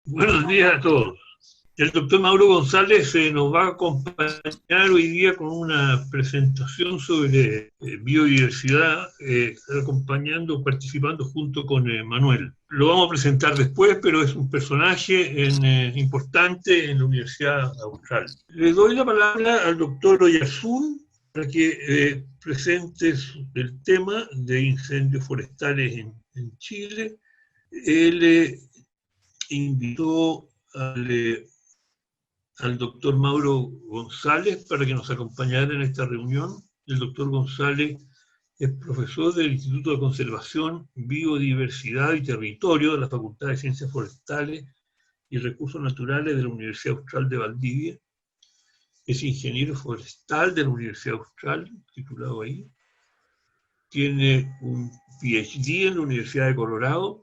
Buenos días a todos. El doctor Mauro González nos va a acompañar hoy día con una presentación sobre biodiversidad, acompañando, participando junto con Manuel. Lo vamos a presentar después, pero es un personaje importante en la Universidad Austral. Le doy la palabra al doctor Oyarzún para que presente el tema de incendios forestales en Chile. Él invitó al doctor Mauro González para que nos acompañara en esta reunión. El doctor González es profesor del Instituto de Conservación, Biodiversidad y Territorio de la Facultad de Ciencias Forestales y Recursos Naturales de la Universidad Austral de Valdivia. Es ingeniero forestal de la Universidad Austral, titulado ahí. Tiene un PhD en la Universidad de Colorado.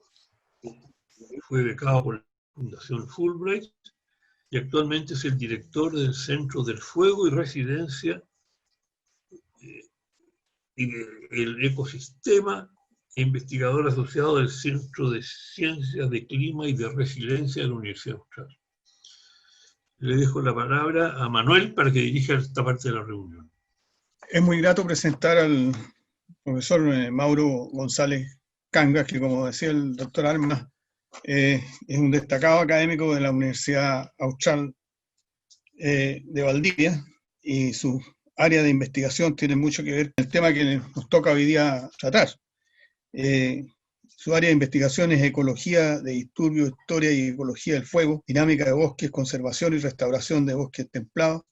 Fue becado por la Fundación Fulbright y actualmente es el director del Centro del Fuego y Resiliencia y del Ecosistema e investigador asociado del Centro de Ciencias de Clima y de Resiliencia de la Universidad Austral. Le dejo la palabra a Manuel para que dirija esta parte de la reunión. Es muy grato presentar al profesor Mauro González Cangas, que como decía el doctor Alma, es un destacado académico de la Universidad Austral de Valdivia, y su área de investigación tiene mucho que ver con el tema que nos toca hoy día tratar. Su área de investigación es ecología de disturbios, historia y ecología del fuego, dinámica de bosques, conservación y restauración de bosques templados.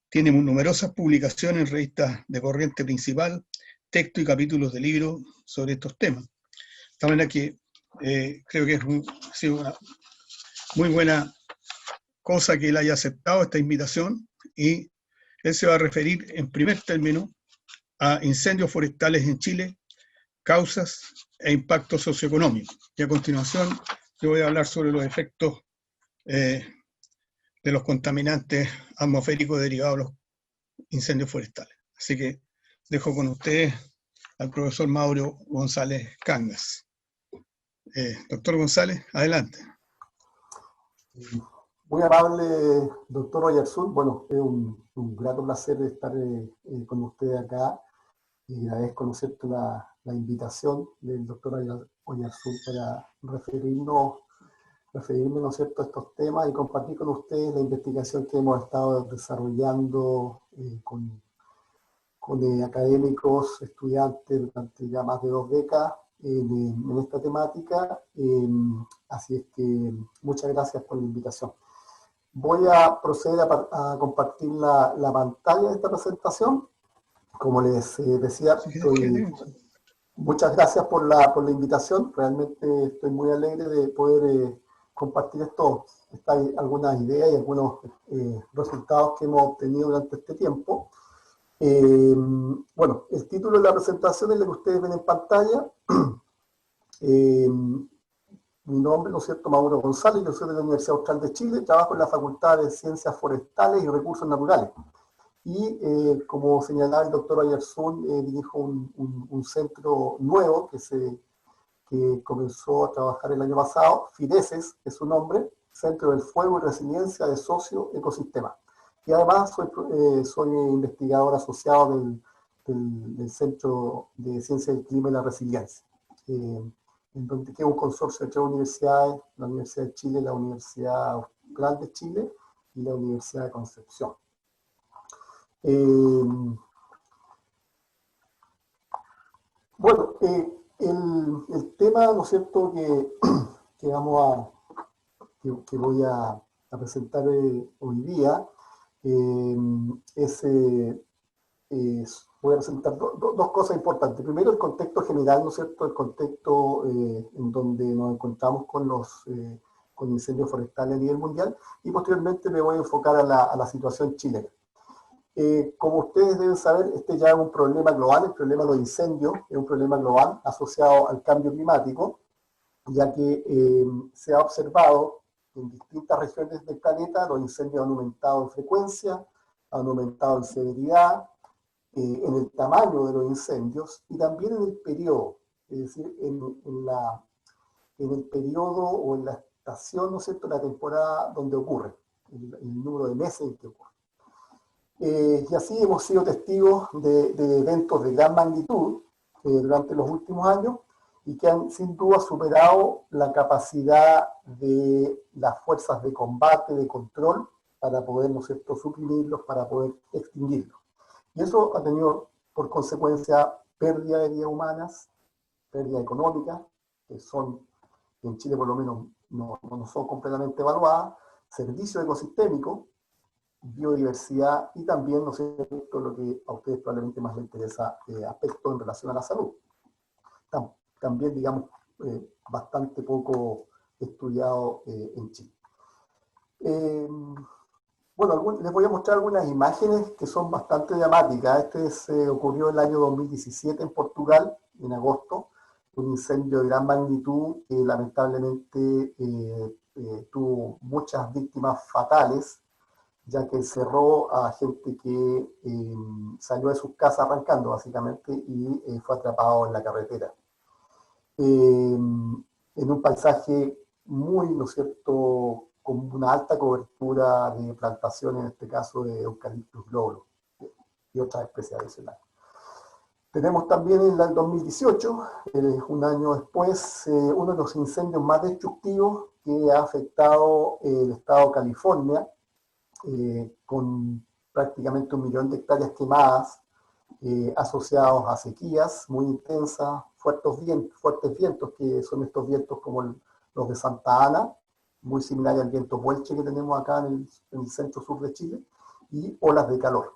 Tiene numerosas publicaciones en revistas de corriente principal, texto y capítulos de libros sobre estos temas. De esta manera que creo que ha sido una muy buena cosa que él haya aceptado esta invitación, y él se va a referir en primer término a incendios forestales en Chile, causas e impactos socioeconómicos. Y a continuación yo voy a hablar sobre los efectos de los contaminantes atmosféricos derivados de los incendios forestales. Así que dejo con ustedes al profesor Mauro González Cangas. Doctor González, adelante. Muy amable, doctor Oyarzún. Bueno, es un grato placer estar con usted acá, y agradezco, ¿no es cierto?, la invitación del doctor Oyarzún para referirme, ¿no es cierto?, a estos temas y compartir con ustedes la investigación que hemos estado desarrollando con académicos, estudiantes durante ya más de 2 décadas en esta temática. Así es que muchas gracias por la invitación. Voy a proceder a compartir la pantalla de esta presentación. Como les decía, muchas gracias por la invitación. Realmente estoy muy alegre de poder compartir algunas ideas y algunos resultados que hemos obtenido durante este tiempo. Bueno, el título de la presentación es el que ustedes ven en pantalla. Mi nombre, ¿no es cierto?, Mauro González, yo soy de la Universidad Austral de Chile, trabajo en la Facultad de Ciencias Forestales y Recursos Naturales. Y como señalaba el doctor Oyarzún, dirijo un centro nuevo que comenzó a trabajar el año pasado, FIDESES es su nombre, Centro del Fuego y Resiliencia de Socio-Ecosistema. Y además soy investigador asociado del Centro de Ciencias del Clima y la Resiliencia, en donde queda un consorcio de 3 universidades, la Universidad de Chile, la Universidad Austral de Chile y la Universidad de Concepción. Bueno, el tema, ¿no es cierto?, que voy a presentar hoy día voy a presentar dos cosas importantes. Primero, el contexto general, ¿no es cierto?, el contexto en donde nos encontramos con incendios forestales a nivel mundial, y posteriormente me voy a enfocar a la situación chilena. Como ustedes deben saber, este ya es un problema global. El problema de los incendios es un problema global asociado al cambio climático, ya que se ha observado en distintas regiones del planeta, los incendios han aumentado en frecuencia, han aumentado en severidad, en el tamaño de los incendios y también en el periodo, es decir, en el periodo o en estación, ¿no es cierto?, la temporada donde ocurre, el número de meses en que ocurre. Y así hemos sido testigos de eventos de gran magnitud durante los últimos años y que han sin duda superado la capacidad de las fuerzas de combate, de control, para poder, ¿no es cierto?, suprimirlos, para poder extinguirlos. Y eso ha tenido por consecuencia pérdida de vidas humanas, pérdida económica, que en Chile por lo menos no son completamente evaluadas, servicio ecosistémico, biodiversidad y también, ¿no es cierto?, lo que a ustedes probablemente más les interesa, aspectos en relación a la salud. También, digamos, bastante poco estudiado en Chile. Bueno, les voy a mostrar algunas imágenes que son bastante dramáticas. Ocurrió el año 2017 en Portugal, en agosto, un incendio de gran magnitud que lamentablemente tuvo muchas víctimas fatales, ya que encerró a gente que salió de sus casas arrancando, básicamente, y fue atrapado en la carretera. En un paisaje muy, ¿no es cierto?, con una alta cobertura de plantaciones, en este caso de Eucalyptus globulus y otras especies adicionales. Tenemos también en el 2018, un año después, uno de los incendios más destructivos que ha afectado el estado de California, con prácticamente 1 millón de hectáreas quemadas, asociados a sequías muy intensas, fuertes vientos, que son estos vientos como los de Santa Ana, muy similares al viento Puelche que tenemos acá en el centro-sur de Chile, y olas de calor.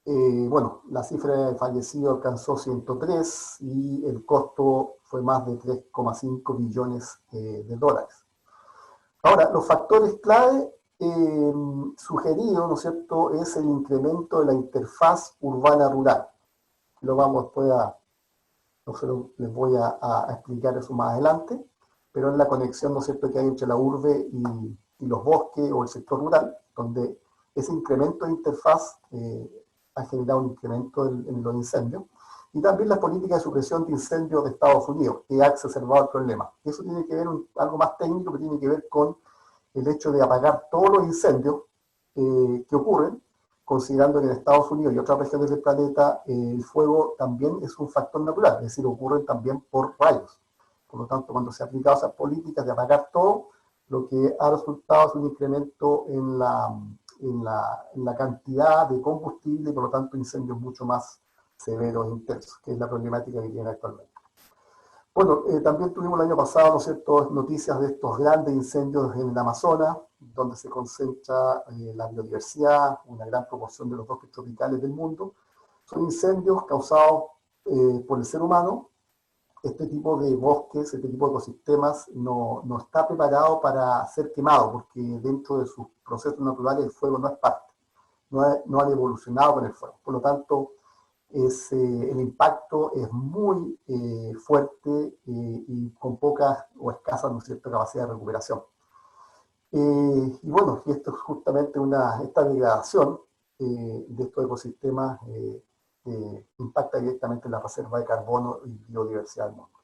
Bueno, la cifra de fallecidos alcanzó 103 y el costo fue más de 3,5 billones de dólares. Ahora, los factores clave sugeridos, ¿no es cierto?, es el incremento de la interfaz urbana-rural. Lo vamos después les voy a explicar eso más adelante, pero es la conexión, ¿no es cierto?, que hay entre la urbe y los bosques o el sector rural, donde ese incremento de interfaz ha generado un incremento en los incendios, y también las políticas de supresión de incendios de Estados Unidos, que ha exacerbado el problema. Eso tiene que ver algo más técnico, que tiene que ver con el hecho de apagar todos los incendios que ocurren, considerando que en Estados Unidos y otras regiones del planeta el fuego también es un factor natural, es decir, ocurren también por rayos. Por lo tanto, cuando se han aplicado esas políticas de apagar todo, lo que ha resultado es un incremento en la cantidad de combustible y por lo tanto incendios mucho más severos e intensos, que es la problemática que tiene actualmente. Bueno, también tuvimos el año pasado, ¿no es cierto?, noticias de estos grandes incendios en el Amazonas, donde se concentra la biodiversidad, una gran proporción de los bosques tropicales del mundo. Son incendios causados por el ser humano. Este tipo de bosques, este tipo de ecosistemas no está preparado para ser quemado, porque dentro de sus procesos naturales el fuego no es parte, no han evolucionado con el fuego. Por lo tanto, el impacto es muy fuerte y con poca o escasa, ¿no es cierto?, capacidad de recuperación. Y bueno, y esto es justamente esta degradación de estos ecosistemas impacta directamente en la reserva de carbono y biodiversidad del mundo.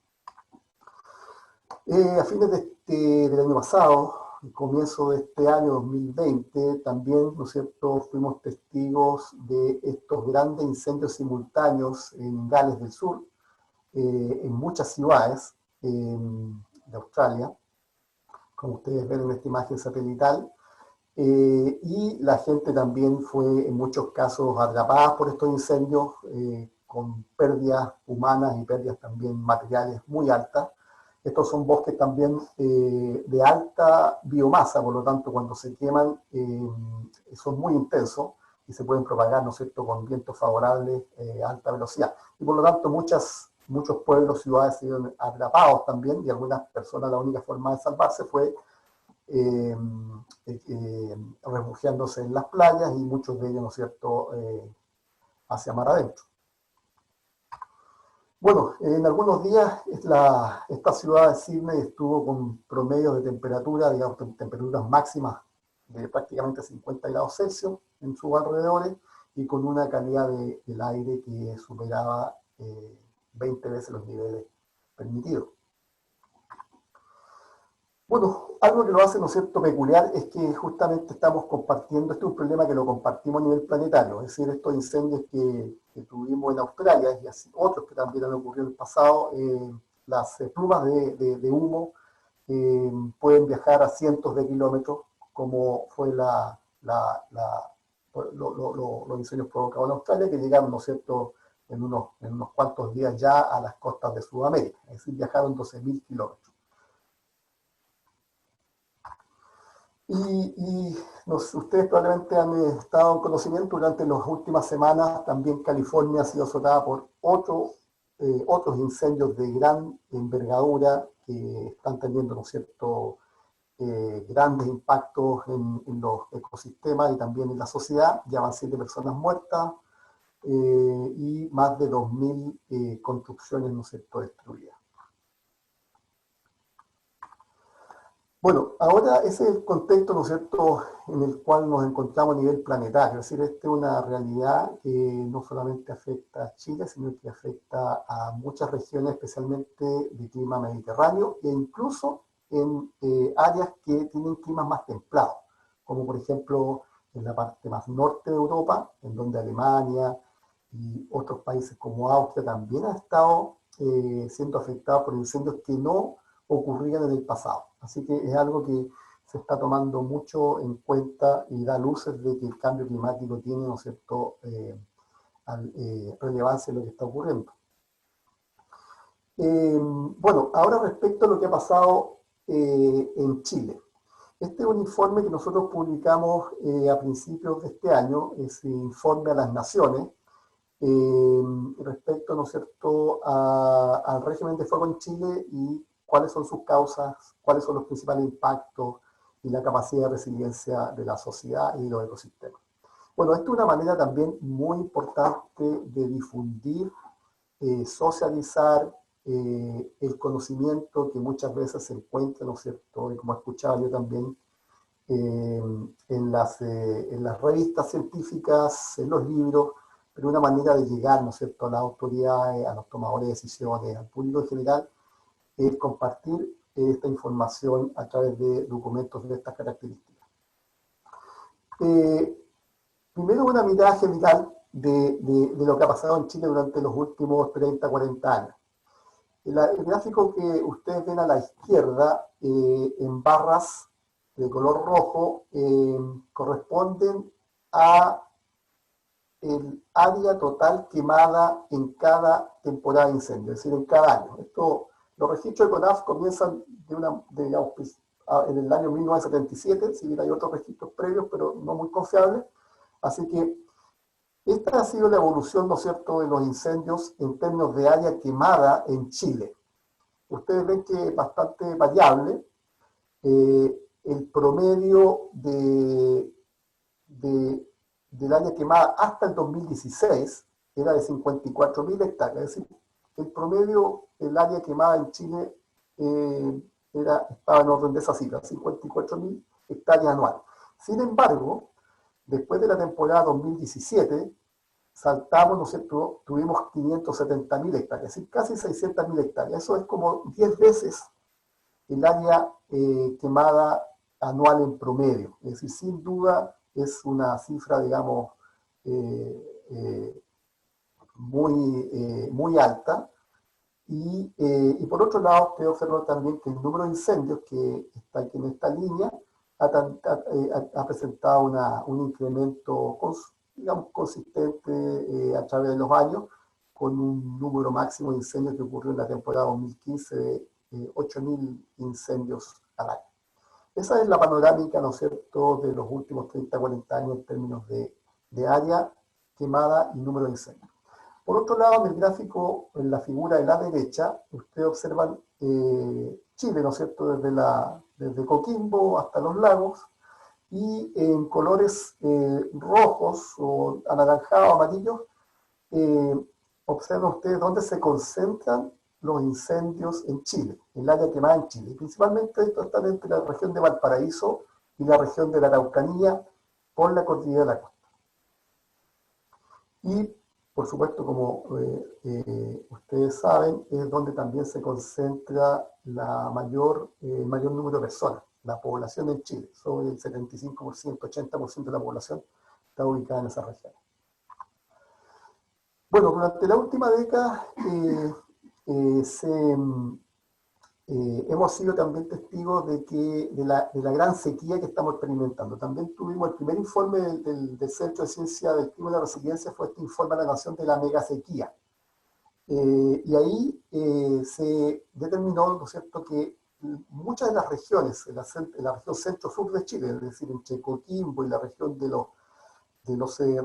A fines del año pasado, comienzo de este año 2020, también, ¿no es cierto?, fuimos testigos de estos grandes incendios simultáneos en Gales del Sur, en muchas ciudades de Australia, como ustedes ven en esta imagen satelital, y la gente también fue en muchos casos atrapada por estos incendios, con pérdidas humanas y pérdidas también materiales muy altas. Estos son bosques también de alta biomasa, por lo tanto, cuando se queman son muy intensos y se pueden propagar, ¿no es cierto?, con vientos favorables a alta velocidad. Y por lo tanto, muchos pueblos, ciudades se vieron atrapados también, y algunas personas la única forma de salvarse fue refugiándose en las playas, y muchos de ellos, ¿no es cierto?, hacia mar adentro. Bueno, en algunos días esta ciudad de Sydney estuvo con promedios de temperatura, digamos, temperaturas máximas de prácticamente 50 grados Celsius en sus alrededores, y con una calidad del aire que superaba 20 veces los niveles permitidos. Bueno, algo que lo hace, ¿no es cierto?, peculiar es que justamente estamos compartiendo, este es un problema que lo compartimos a nivel planetario, es decir, estos incendios que tuvimos en Australia y así otros que también han ocurrido en el pasado, las plumas de humo pueden viajar a cientos de kilómetros, como fue los incendios provocados en Australia, que llegaron, ¿no es cierto?, en unos cuantos días ya a las costas de Sudamérica, es decir, viajaron 12.000 kilómetros. Ustedes probablemente han estado en conocimiento durante las últimas semanas, también California ha sido azotada por otros incendios de gran envergadura que están teniendo, ¿no es cierto?, grandes impactos en los ecosistemas y también en la sociedad. Ya van 7 personas muertas y más de 2.000 construcciones, ¿no es cierto?, destruidas. Bueno, ahora ese es el contexto, ¿no es cierto?, en el cual nos encontramos a nivel planetario. Es decir, esta es una realidad que no solamente afecta a Chile, sino que afecta a muchas regiones, especialmente de clima mediterráneo, e incluso en áreas que tienen climas más templados, como por ejemplo en la parte más norte de Europa, en donde Alemania y otros países como Austria también han estado siendo afectados por incendios que no ocurrían en el pasado. Así que es algo que se está tomando mucho en cuenta y da luces de que el cambio climático tiene, ¿no es cierto?, relevancia en lo que está ocurriendo. Bueno, ahora respecto a lo que ha pasado en Chile. Este es un informe que nosotros publicamos a principios de este año, ese informe a las naciones, respecto, ¿no es cierto?, al régimen de fuego en Chile y cuáles son sus causas, cuáles son los principales impactos y la capacidad de resiliencia de la sociedad y los ecosistemas. Bueno, esto es una manera también muy importante de difundir, socializar el conocimiento que muchas veces se encuentra, ¿no es cierto?, y como escuchaba yo también, en las revistas científicas, en los libros, pero una manera de llegar, ¿no es cierto?, a las autoridades, a los tomadores de decisiones, al público en general, es compartir esta información a través de documentos de estas características. Primero una mirada general de lo que ha pasado en Chile durante los últimos 30, 40 años. El gráfico que ustedes ven a la izquierda, en barras de color rojo, corresponden a el área total quemada en cada temporada de incendio, es decir, en cada año. Los registros de CONAF comienzan en el año 1977, si bien hay otros registros previos, pero no muy confiables. Así que esta ha sido la evolución, ¿no es cierto?, de los incendios en términos de área quemada en Chile. Ustedes ven que es bastante variable. El promedio del área quemada hasta el 2016 era de 54.000 hectáreas, es decir, el promedio, el área quemada en Chile estaba en orden de esa cifra, 54.000 hectáreas anuales. Sin embargo, después de la temporada 2017, saltamos, ¿no es cierto?, tuvimos 570.000 hectáreas, es decir, casi 600.000 hectáreas. Eso es como 10 veces el área quemada anual en promedio. Es decir, sin duda es una cifra, digamos, muy alta. Y por otro lado, usted observa también que el número de incendios que está aquí en esta línea ha presentado un incremento, digamos, consistente a través de los años, con un número máximo de incendios que ocurrió en la temporada 2015 de 8.000 incendios al año. Esa es la panorámica, ¿no es cierto?, de los últimos 30, 40 años en términos de área quemada y número de incendios. Por otro lado, en el gráfico, en la figura de la derecha, ustedes observan Chile, ¿no es cierto?, desde Coquimbo hasta los lagos, y en colores rojos o anaranjados, amarillos, observan ustedes dónde se concentran los incendios en Chile, en el área quemada en Chile. Principalmente esto está entre la región de Valparaíso y la región de la Araucanía por la cordillera de la costa. Y por supuesto, como ustedes saben, es donde también se concentra el mayor número de personas. La población en Chile, sobre el 75%, 80% de la población está ubicada en esa región. Bueno, durante la última década hemos sido también testigos de la gran sequía que estamos experimentando. También tuvimos el primer informe del Centro de Ciencia del Clima y la Resiliencia, fue este informe de la Nación de la mega sequía. Y ahí se determinó, ¿no es cierto?, que muchas de las regiones, en la región centro-sur de Chile, es decir, entre Coquimbo y la región de los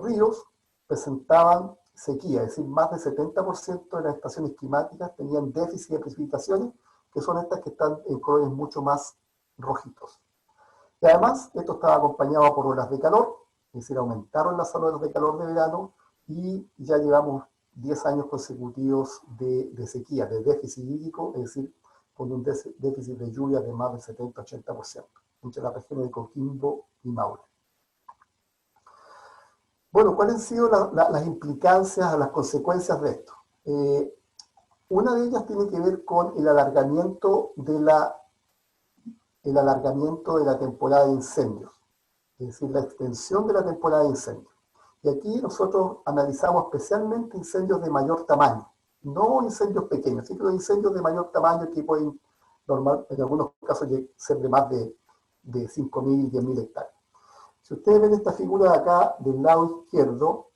ríos, presentaban sequía, es decir, más del 70% de las estaciones climáticas tenían déficit de precipitaciones, que son estas que están en colores mucho más rojitos. Y además, esto estaba acompañado por olas de calor, es decir, aumentaron las olas de calor de verano, y ya llevamos 10 años consecutivos de sequía, de déficit hídrico, es decir, con un déficit de lluvia de más del 70-80% entre las regiones de Coquimbo y Maule. Bueno, ¿cuáles han sido las implicancias, las consecuencias de esto? Una de ellas tiene que ver con el alargamiento de la temporada de incendios, es decir, la extensión de la temporada de incendios. Y aquí nosotros analizamos especialmente incendios de mayor tamaño, no incendios pequeños, sino incendios de mayor tamaño que pueden, en algunos casos, ser de más de 5.000 y 10.000 hectáreas. Si ustedes ven esta figura de acá, del lado izquierdo,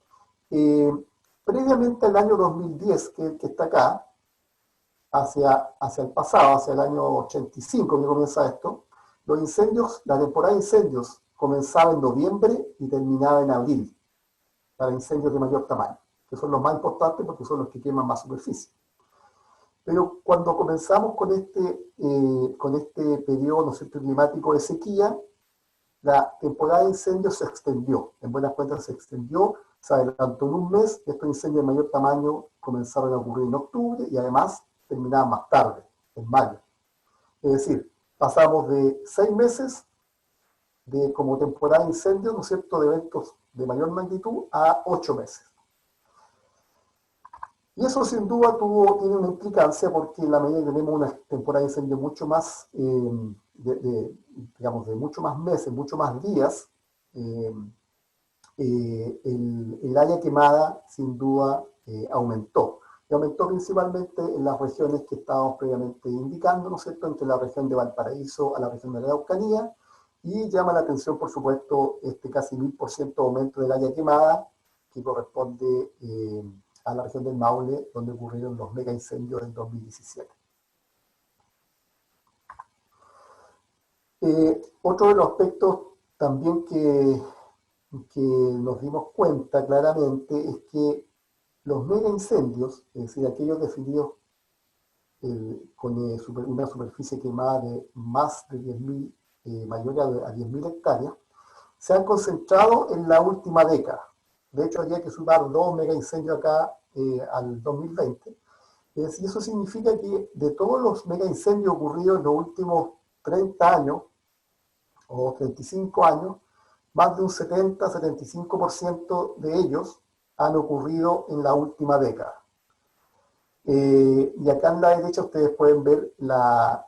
previamente al año 2010, que está acá, hacia el pasado, hacia el año 85 que comienza esto, los incendios, la temporada de incendios comenzaba en noviembre y terminaba en abril, para incendios de mayor tamaño, que son los más importantes porque son los que queman más superficie. Pero cuando comenzamos con este periodo, ¿no es cierto?, climático de sequía, la temporada de incendios se extendió, en buenas cuentas se extendió, se adelantó en un mes, estos incendios de mayor tamaño comenzaron a ocurrir en octubre y además terminaban más tarde, en mayo. Es decir, pasamos de 6 meses como temporada de incendios, ¿no es cierto?, de eventos de mayor magnitud a 8 meses. Y eso sin duda tiene una implicancia porque en la medida que tenemos una temporada de incendio mucho más, digamos, de mucho más meses, mucho más días, el área quemada sin duda aumentó. Y aumentó principalmente en las regiones que estábamos previamente indicando, ¿no es cierto?, entre la región de Valparaíso a la región de la Araucanía, y llama la atención, por supuesto, este casi 1000% aumento del área quemada, que corresponde a la región del Maule, donde ocurrieron los mega incendios del 2017. Otro de los aspectos también que nos dimos cuenta claramente es que los mega incendios, es decir, aquellos definidos con una superficie quemada de más de 10.000, mayor a 10.000 hectáreas, se han concentrado en la última década. De hecho, habría que sumar 2 mega incendios acá al 2020. Y eso significa que de todos los mega incendios ocurridos en los últimos 30 años o 35 años, más de un 70-75% de ellos han ocurrido en la última década. Y acá en la derecha ustedes pueden ver las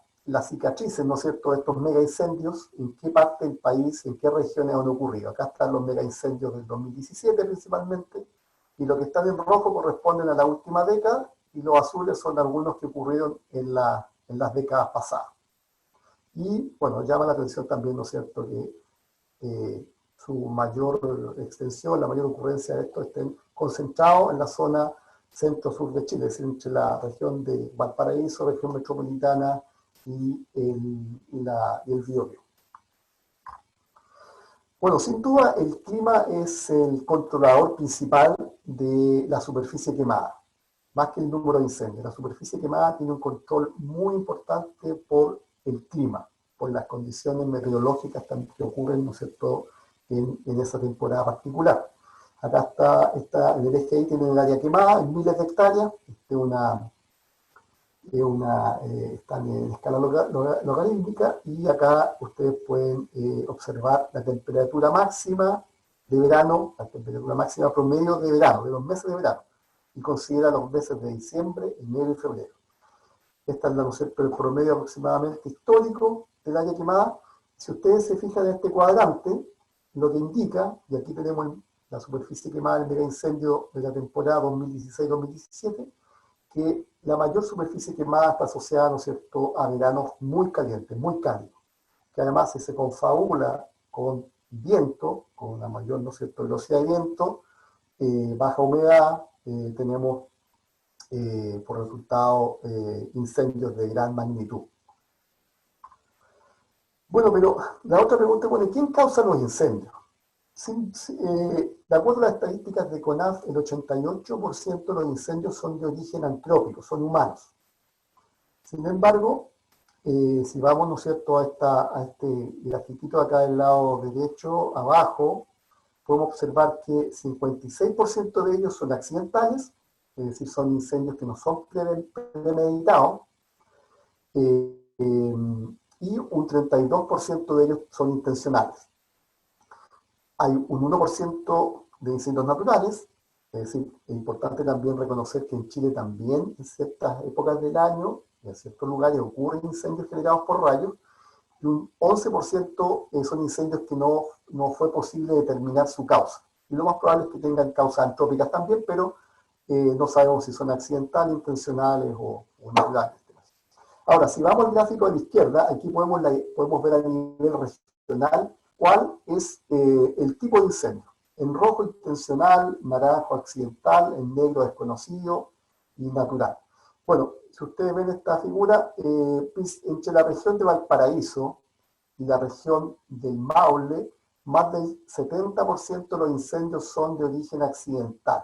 cicatrices, ¿no es cierto?, de estos mega incendios, en qué parte del país, en qué regiones han ocurrido. Acá están los mega incendios del 2017 principalmente, y lo que están en rojo corresponden a la última década, y los azules son algunos que ocurrieron en las décadas pasadas. Y, bueno, llama la atención también, ¿no es cierto?, que su mayor extensión, la mayor ocurrencia de esto estén concentrados en la zona centro-sur de Chile, es decir, entre la región de Valparaíso, región metropolitana y el Biobío. Bueno, sin duda el clima es el controlador principal de la superficie quemada, más que el número de incendios. La superficie quemada tiene un control muy importante por el clima, por las condiciones meteorológicas que ocurren, ¿no es cierto?, en esa temporada particular. Acá está en el eje ahí tienen el área quemada en miles de hectáreas, están en escala logarítmica, y acá ustedes pueden observar la temperatura máxima de verano, la temperatura máxima promedio de verano, de los meses de verano. y considera los meses de diciembre, enero y febrero. Esta es ¿no es cierto?, el promedio aproximadamente histórico del área quemada. Si ustedes se fijan en este cuadrante, lo que indica, y aquí tenemos la superficie quemada del mega incendio de la temporada 2016-2017, que la mayor superficie quemada está asociada, ¿no es cierto?, a veranos muy calientes, muy cálidos, que además si se confabula con viento, con una mayor, ¿no es cierto?, velocidad de viento, baja humedad, tenemos por resultado incendios de gran magnitud. Bueno, pero la otra pregunta, bueno, ¿quién causa los incendios? De acuerdo a las estadísticas de CONAF, el 88% de los incendios son de origen antrópico, son humanos. Sin embargo, si vamos, ¿no es cierto?, a este grafiquito acá del lado derecho, abajo, podemos observar que 56% de ellos son accidentales, es decir, son incendios que no son premeditados, y un 32% de ellos son intencionales. Hay un 1% de incendios naturales, es decir, es importante también reconocer que en Chile también en ciertas épocas del año, en ciertos lugares ocurren incendios generados por rayos, y un 11% son incendios que no fue posible determinar su causa. Y lo más probable es que tengan causas antrópicas también, pero no sabemos si son accidentales, intencionales o naturales. Ahora, si vamos al gráfico de la izquierda, aquí podemos ver a nivel regional cuál es el tipo de incendio. En rojo intencional, naranjo accidental, en negro desconocido y natural. Bueno, si ustedes ven esta figura, entre la región de Valparaíso y la región del Maule, más del 70% de los incendios son de origen accidental.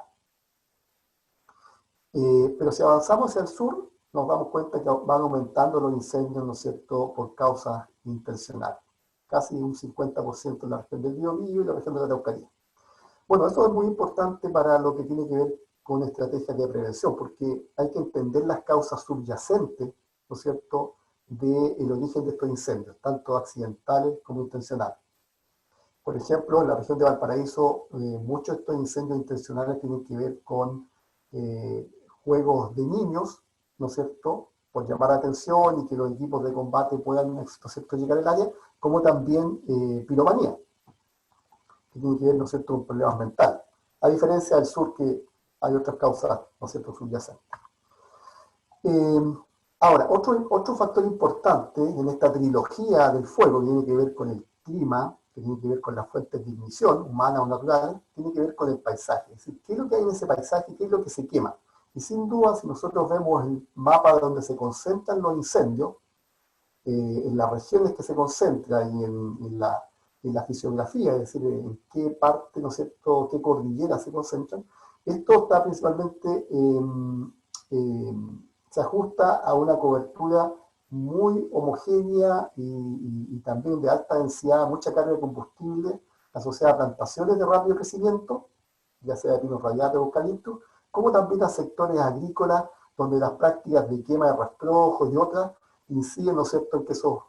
Pero si avanzamos hacia el sur, nos damos cuenta que van aumentando los incendios, ¿no es cierto?, por causas intencionales. Casi un 50% en la región del Biobío y la región de la Araucanía. Bueno, eso es muy importante para lo que tiene que ver con estrategias de prevención, porque hay que entender las causas subyacentes, ¿no es cierto?, del origen de estos incendios, tanto accidentales como intencionales. Por ejemplo, en la región de Valparaíso, muchos de estos incendios intencionales tienen que ver con juegos de niños, ¿no es cierto?, por llamar la atención y que los equipos de combate puedan, ¿no es cierto?, llegar al área, como también piromanía, que tiene que ver, ¿no es cierto?, con problemas mentales. A diferencia del sur, que hay otras causas, ¿no es cierto?, subyacentes. Ahora, otro factor importante en esta trilogía del fuego, que tiene que ver con el clima, que tiene que ver con las fuentes de ignición, humana o natural, tiene que ver con el paisaje. Es decir, ¿qué es lo que hay en ese paisaje? ¿Qué es lo que se quema? Y sin duda, si nosotros vemos el mapa de donde se concentran los incendios, en las regiones que se concentran y en la fisiografía, es decir, en qué parte, ¿no es cierto?, qué cordilleras se concentran, esto está principalmente, se ajusta a una cobertura muy homogénea y también de alta densidad, mucha carga de combustible asociada a plantaciones de rápido crecimiento, ya sea de pinos radiatos o eucaliptos, como también a sectores agrícolas donde las prácticas de quema de rastrojos y otras inciden, ¿no es cierto?, en que esos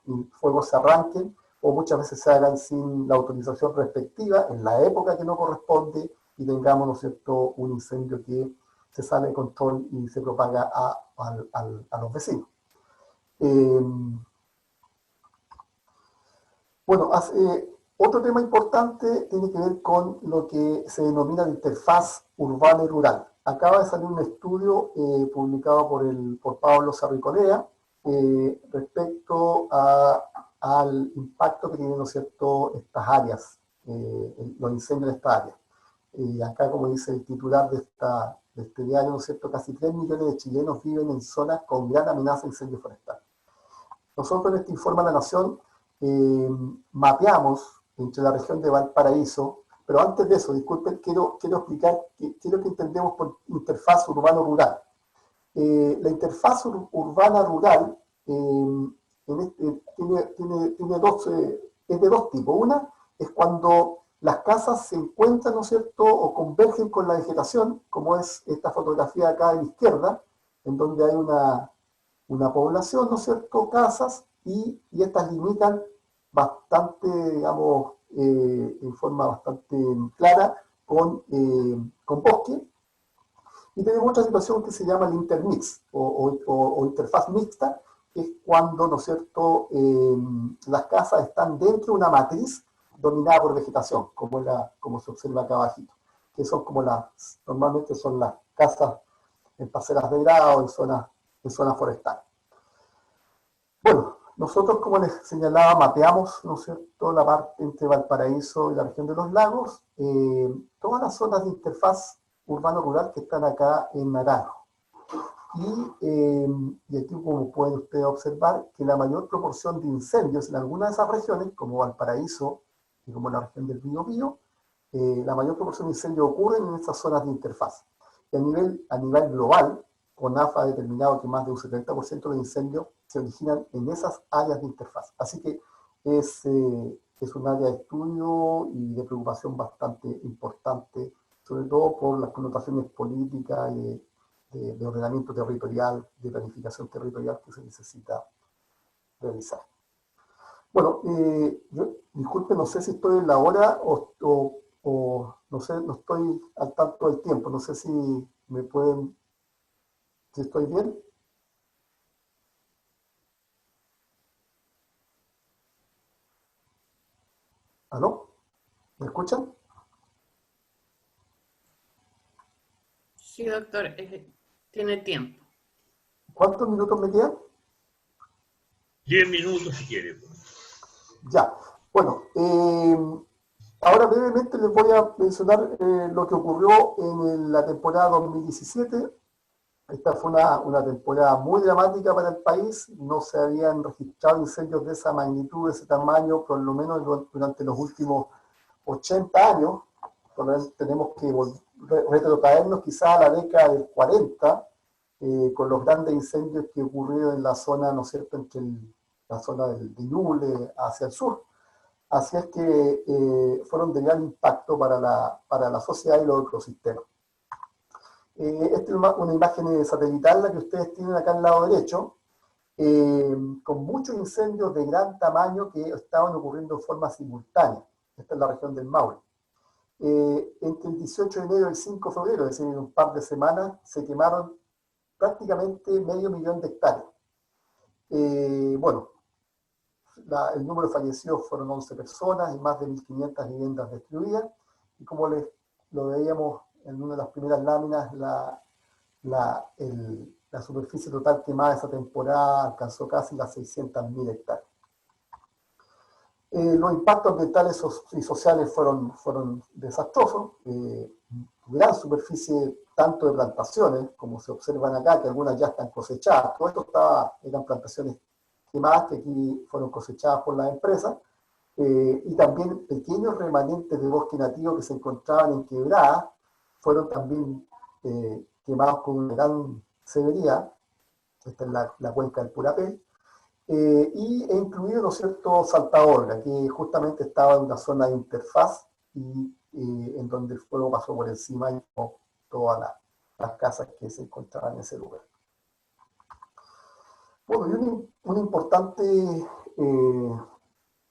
fuegos se arranquen o muchas veces se hagan sin la autorización respectiva en la época que no corresponde y tengamos, ¿no es cierto?, un incendio que se sale de control y se propaga a los vecinos. Bueno, otro tema importante tiene que ver con lo que se denomina la interfaz urbana y rural. Acaba de salir un estudio publicado por Pablo Sarricolea respecto al impacto que tienen, ¿no es cierto?, estas áreas, los incendios de estas áreas. Acá, como dice el titular de este diario, ¿no es cierto?, casi 3 millones de chilenos viven en zonas con gran amenaza de incendio forestal. Nosotros en este Informe a la Nación mapeamos entre la región de Valparaíso, pero antes de eso, disculpen, quiero explicar qué es lo que entendemos por interfaz urbano-rural. La interfaz urbana-rural es de dos tipos. Una es cuando las casas se encuentran, ¿no es cierto?, o convergen con la vegetación, como es esta fotografía acá a la izquierda, en donde hay una población, ¿no es cierto?, casas, y estas limitan bastante, digamos, en forma bastante clara con bosque. Y tenemos otra situación que se llama el intermix, o interfaz mixta, que es cuando, ¿no es cierto?, las casas están dentro de una matriz dominada por vegetación, como se observa acá abajito, que son como normalmente son las casas en parcelas de grado, en zonas forestales. Bueno, nosotros, como les señalaba, mapeamos, ¿no es cierto?, la parte entre Valparaíso y la región de los lagos, todas las zonas de interfaz urbano-rural que están acá en naranjo. Y aquí, como pueden ustedes observar, que la mayor proporción de incendios en algunas de esas regiones, como Valparaíso y como la región del Biobío, la mayor proporción de incendios ocurren en estas zonas de interfaz. Y a nivel global, CONAF ha determinado que más de un 70% de los incendios se originan en esas áreas de interfaz. Así que es un área de estudio y de preocupación bastante importante, sobre todo por las connotaciones políticas y de ordenamiento territorial, de planificación territorial que se necesita realizar. Bueno, disculpe, no sé si estoy en la hora o no sé, no estoy al tanto del tiempo, no sé si me pueden, si estoy bien. ¿Aló? ¿Me escuchan? Sí, doctor, tiene tiempo. ¿Cuántos minutos me quedan? 10 minutos si quiere. Ya, bueno, ahora brevemente les voy a mencionar lo que ocurrió en la temporada 2017. Esta fue una temporada muy dramática para el país, no se habían registrado incendios de esa magnitud, de ese tamaño, por lo menos durante los últimos 80 años. Tenemos que retrotraernos quizás a la década del 40, con los grandes incendios que ocurrieron en la zona, ¿no es cierto?, entre la zona de Ñuble hacia el sur. Así es que fueron de gran impacto para la sociedad y los ecosistemas. Esta es una imagen satelital, la que ustedes tienen acá al lado derecho, con muchos incendios de gran tamaño que estaban ocurriendo en forma simultánea. Esta es la región del Maule. Entre el 18 de enero y el 5 de febrero, es decir, en un par de semanas, se quemaron prácticamente 500.000 de hectáreas. Bueno, el número de fallecidos fueron 11 personas y más de 1.500 viviendas destruidas. Y como lo veíamos en una de las primeras láminas, la superficie total quemada esa temporada alcanzó casi las 600.000 hectáreas. Los impactos ambientales y sociales fueron desastrosos. Gran superficie tanto de plantaciones, como se observan acá, que algunas ya están cosechadas. Todo esto eran plantaciones quemadas que aquí fueron cosechadas por las empresas, y también pequeños remanentes de bosque nativo que se encontraban en quebradas fueron también quemados con una gran severidad. Esta es la cuenca del Purapé. E incluido, ¿no es cierto?, Salta Olga, que justamente estaba en una zona de interfaz y en donde el fuego pasó por encima y todas las casas que se encontraban en ese lugar. Bueno, y un importante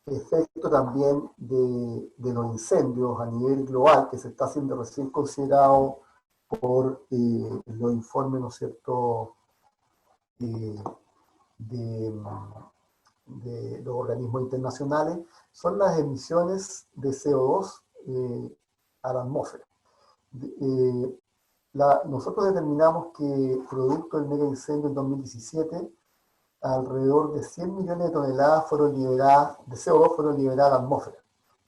efecto también de los incendios a nivel global, que se está haciendo recién considerado por los informes, ¿no es cierto?, de los organismos internacionales, son las emisiones de CO2 a la atmósfera. Nosotros determinamos que producto del mega incendio en 2017, alrededor de 100 millones de toneladas de CO2 fueron liberadas a la atmósfera.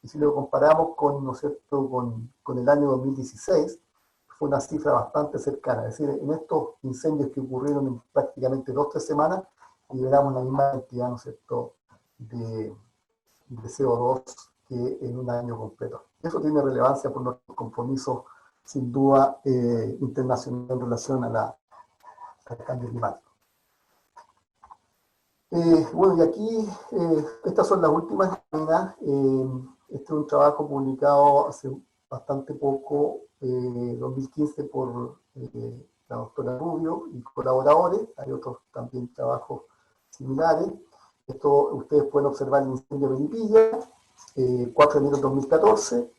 Y si lo comparamos con, ¿no es cierto?, con el año 2016, fue una cifra bastante cercana. Es decir, en estos incendios que ocurrieron en prácticamente 2 o 3 semanas, liberamos la misma cantidad, ¿no es cierto?, de CO2 que en un año completo. Eso tiene relevancia por nuestros compromisos, sin duda, internacionales en relación al cambio climático. Bueno, y aquí, estas son las últimas láminas. Este es un trabajo publicado hace bastante poco, 2015, por la doctora Rubio y colaboradores. Hay otros también trabajos similares. Esto ustedes pueden observar el incendio de Melipilla, 4 de enero de 2014,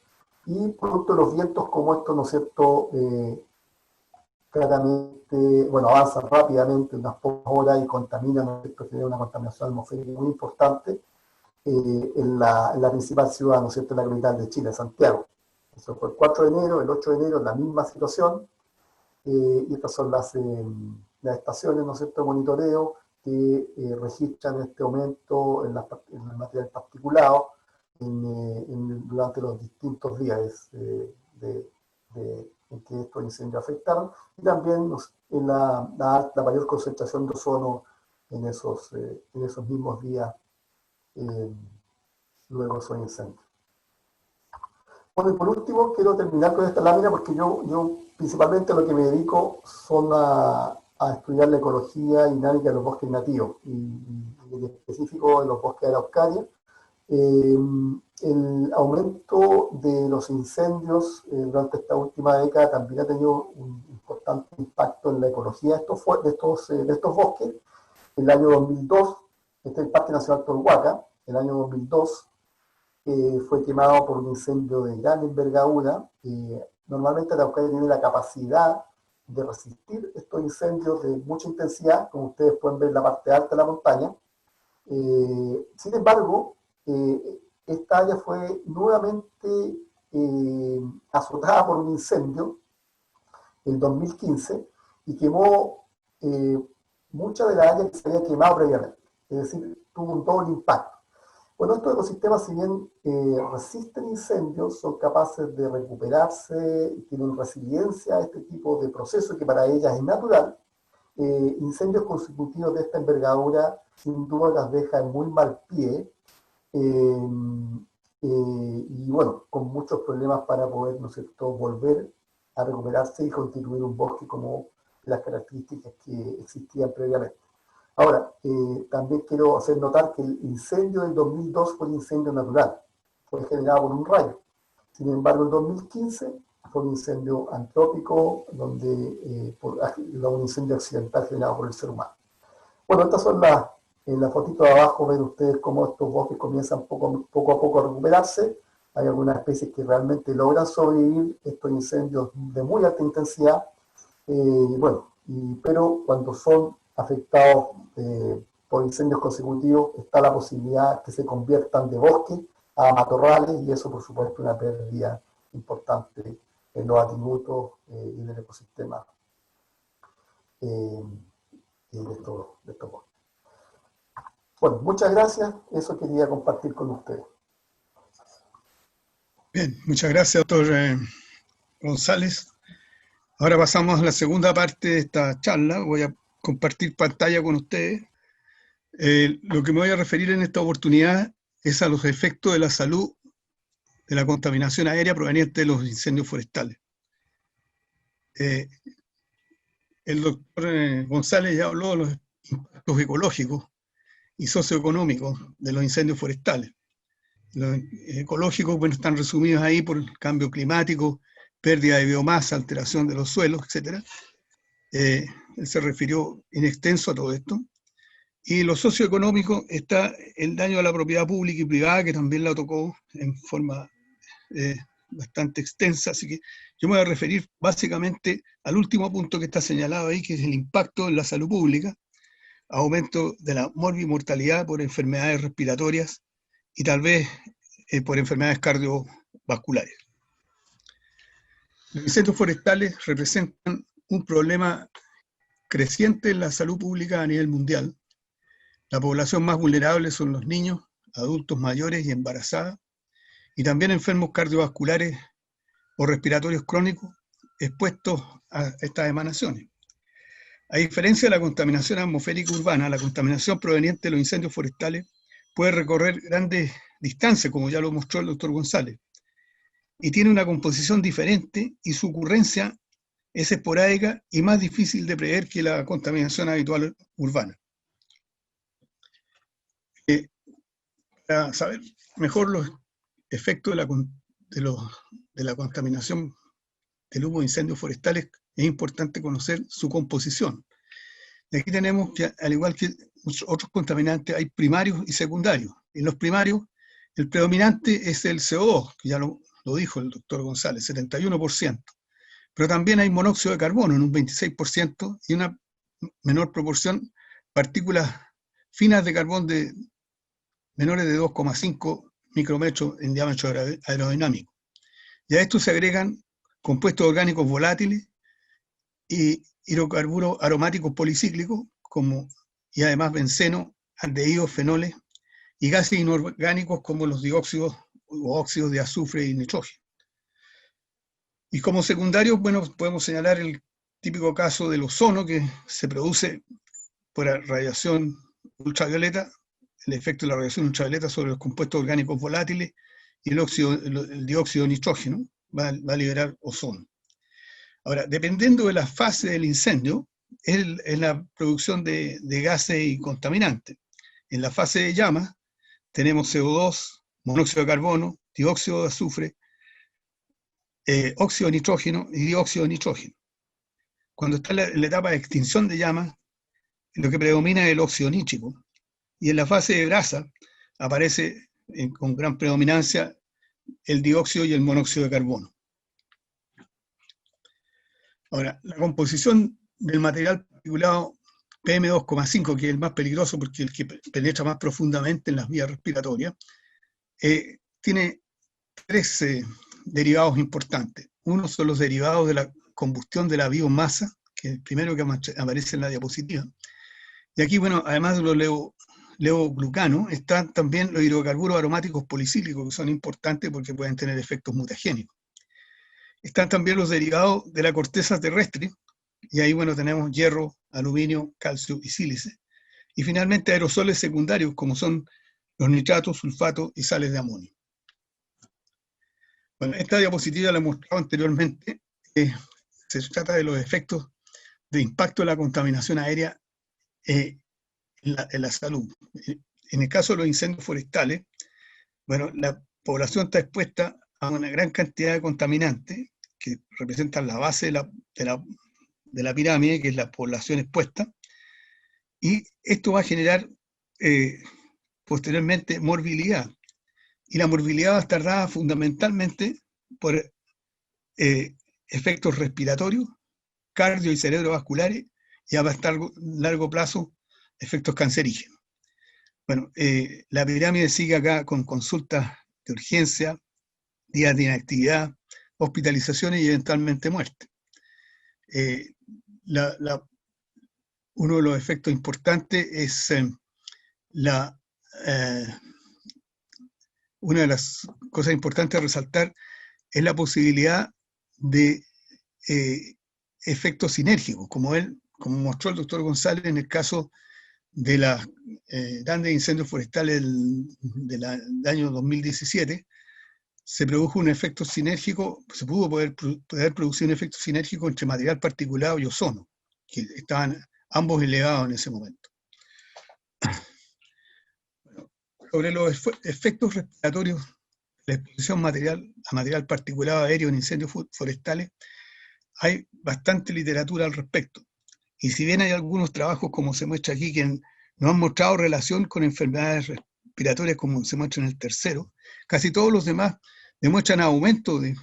y producto de los vientos como estos, ¿no es cierto?, claramente, bueno, avanzan rápidamente, unas pocas horas y contaminan, ¿no es cierto?, genera una contaminación atmosférica muy importante en la principal ciudad, ¿no es cierto?, en la capital de Chile, Santiago. Eso fue el 4 de enero, el 8 de enero, la misma situación, y estas son las estaciones, ¿no es cierto?, de monitoreo que registran este aumento en el material particulado durante los distintos días en que estos incendios afectaron, y también en la mayor concentración de ozono en esos mismos días luego de esos incendios. Bueno, y por último, quiero terminar con esta lámina porque yo principalmente lo que me dedico son a estudiar la ecología y dinámica de los bosques nativos, y en específico de los bosques de Araucaria. El aumento de los incendios durante esta última década también ha tenido un importante impacto en la ecología de estos bosques. El año 2002, este es el Parque Nacional Tolhuaca, el año 2002 fue quemado por un incendio de gran envergadura. Normalmente Araucaria tiene la capacidad de resistir estos incendios de mucha intensidad, como ustedes pueden ver en la parte alta de la montaña. Sin embargo, esta área fue nuevamente azotada por un incendio en 2015 y quemó mucha de la área que se había quemado previamente. Es decir, tuvo un doble impacto. Bueno, estos ecosistemas, si bien resisten incendios, son capaces de recuperarse, tienen resiliencia a este tipo de proceso que para ellas es natural. Incendios consecutivos de esta envergadura sin duda las deja en muy mal pie, y bueno, con muchos problemas para poder, ¿no es cierto?, volver a recuperarse y constituir un bosque como las características que existían previamente. Ahora, también quiero hacer notar que el incendio del 2002 fue un incendio natural, fue generado por un rayo. Sin embargo, el 2015 fue un incendio antrópico, un incendio accidental generado por el ser humano. Bueno, estas son en la fotito de abajo ven ustedes cómo estos bosques comienzan poco a poco a recuperarse. Hay algunas especies que realmente logran sobrevivir estos incendios de muy alta intensidad, pero cuando son afectados por incendios consecutivos, está la posibilidad que se conviertan de bosque a matorrales, y eso por supuesto es una pérdida importante en los atributos y del ecosistema de estos bosques. Bueno, muchas gracias, eso quería compartir con ustedes. Bien, muchas gracias, doctor González. Ahora pasamos a la segunda parte de esta charla. Voy a compartir pantalla con ustedes. Lo que me voy a referir en esta oportunidad es a los efectos de la salud de la contaminación aérea proveniente de los incendios forestales. El doctor González ya habló de los impactos ecológicos y socioeconómicos de los incendios forestales. Los ecológicos, bueno, están resumidos ahí por el cambio climático, pérdida de biomasa, alteración de los suelos, etc. Él se refirió en extenso a todo esto. Y lo socioeconómico está el daño a la propiedad pública y privada, que también la tocó en forma bastante extensa, así que yo me voy a referir básicamente al último punto que está señalado ahí, que es el impacto en la salud pública, aumento de la morbimortalidad por enfermedades respiratorias y tal vez por enfermedades cardiovasculares. Los incendios forestales representan un problema creciente en la salud pública a nivel mundial. La población más vulnerable son los niños, adultos mayores y embarazadas, y también enfermos cardiovasculares o respiratorios crónicos expuestos a estas emanaciones. A diferencia de la contaminación atmosférica urbana, la contaminación proveniente de los incendios forestales puede recorrer grandes distancias, como ya lo mostró el doctor González, y tiene una composición diferente y su ocurrencia es esporádica y más difícil de prever que la contaminación habitual urbana. Para saber mejor los efectos de la contaminación del humo de incendios forestales, es importante conocer su composición. Y aquí tenemos que, al igual que otros contaminantes, hay primarios y secundarios. En los primarios, el predominante es el CO2, que ya lo dijo el doctor González, 71%. pero también hay monóxido de carbono en un 26% y una menor proporción partículas finas de carbón de menores de 2,5 micrometros en diámetro aerodinámico. Y a esto se agregan compuestos orgánicos volátiles y hidrocarburos aromáticos policíclicos, y además benceno, aldehídos, fenoles y gases inorgánicos como los dióxidos o óxidos de azufre y nitrógeno. Y como secundarios, bueno, podemos señalar el típico caso del ozono, que se produce por radiación ultravioleta, el efecto de la radiación ultravioleta sobre los compuestos orgánicos volátiles, y el dióxido de nitrógeno va a liberar ozono. Ahora, dependiendo de la fase del incendio, es la producción de gases y contaminantes. En la fase de llamas tenemos CO2, monóxido de carbono, dióxido de azufre, óxido de nitrógeno y dióxido de nitrógeno. Cuando está en la etapa de extinción de llamas, lo que predomina es el óxido nítrico. Y en la fase de brasa aparece con gran predominancia el dióxido y el monóxido de carbono. Ahora, la composición del material particulado PM2,5, que es el más peligroso porque es el que penetra más profundamente en las vías respiratorias, tiene tres derivados importantes. Uno son los derivados de la combustión de la biomasa, que es el primero que aparece en la diapositiva. Y aquí, bueno, además de los leoglucanos, están también los hidrocarburos aromáticos policíclicos, que son importantes porque pueden tener efectos mutagénicos. Están también los derivados de la corteza terrestre, y ahí, bueno, tenemos hierro, aluminio, calcio y sílice. Y finalmente aerosoles secundarios, como son los nitratos, sulfatos y sales de amonio. Bueno, esta diapositiva la he mostrado anteriormente. Se trata de los efectos de impacto de la contaminación aérea en la salud. En el caso de los incendios forestales, bueno, la población está expuesta a una gran cantidad de contaminantes que representan la base de la pirámide, que es la población expuesta, y esto va a generar posteriormente morbilidad. Y la morbilidad va a estar dada fundamentalmente por efectos respiratorios, cardio y cerebrovasculares, y a largo plazo efectos cancerígenos. Bueno, la pirámide sigue acá con consultas de urgencia, días de inactividad, hospitalizaciones y eventualmente muerte. Uno de los efectos importantes es una de las cosas importantes a resaltar es la posibilidad de efectos sinérgicos, como mostró el doctor González en el caso de las grandes incendios forestales del año 2017. Se produjo un efecto sinérgico, se pudo poder producir un efecto sinérgico entre material particulado y ozono, que estaban ambos elevados en ese momento. Bueno, sobre los efectos respiratorios de la exposición a material particulado aéreo en incendios forestales, hay bastante literatura al respecto. Y si bien hay algunos trabajos, como se muestra aquí, que no han mostrado relación con enfermedades respiratorias, como se muestra en el tercero, casi todos los demás demuestran aumento de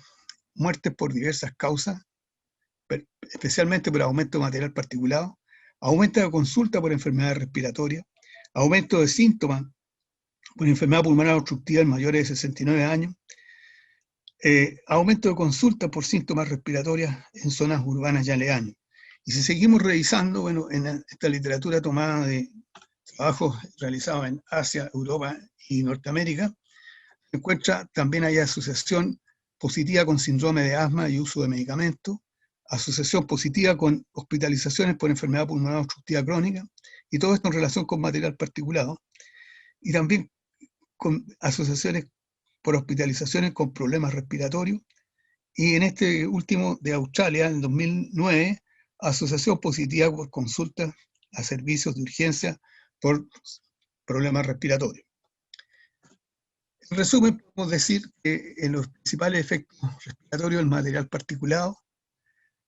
muertes por diversas causas, especialmente por aumento de material particulado, aumento de consulta por enfermedades respiratorias, aumento de síntomas por enfermedad pulmonar obstructiva en mayores de 69 años, aumento de consulta por síntomas respiratorias en zonas urbanas y aledañas. Y si seguimos revisando, bueno, en esta literatura tomada de trabajos realizados en Asia, Europa y Norteamérica, se encuentra también hay asociación positiva con síndrome de asma y uso de medicamentos, asociación positiva con hospitalizaciones por enfermedad pulmonar obstructiva crónica, y todo esto en relación con material particulado, y también con asociaciones por hospitalizaciones con problemas respiratorios, y en este último de Australia, en 2009, asociación positiva por consultas a servicios de urgencia por problemas respiratorios. En resumen, podemos decir que en los principales efectos respiratorios del material particulado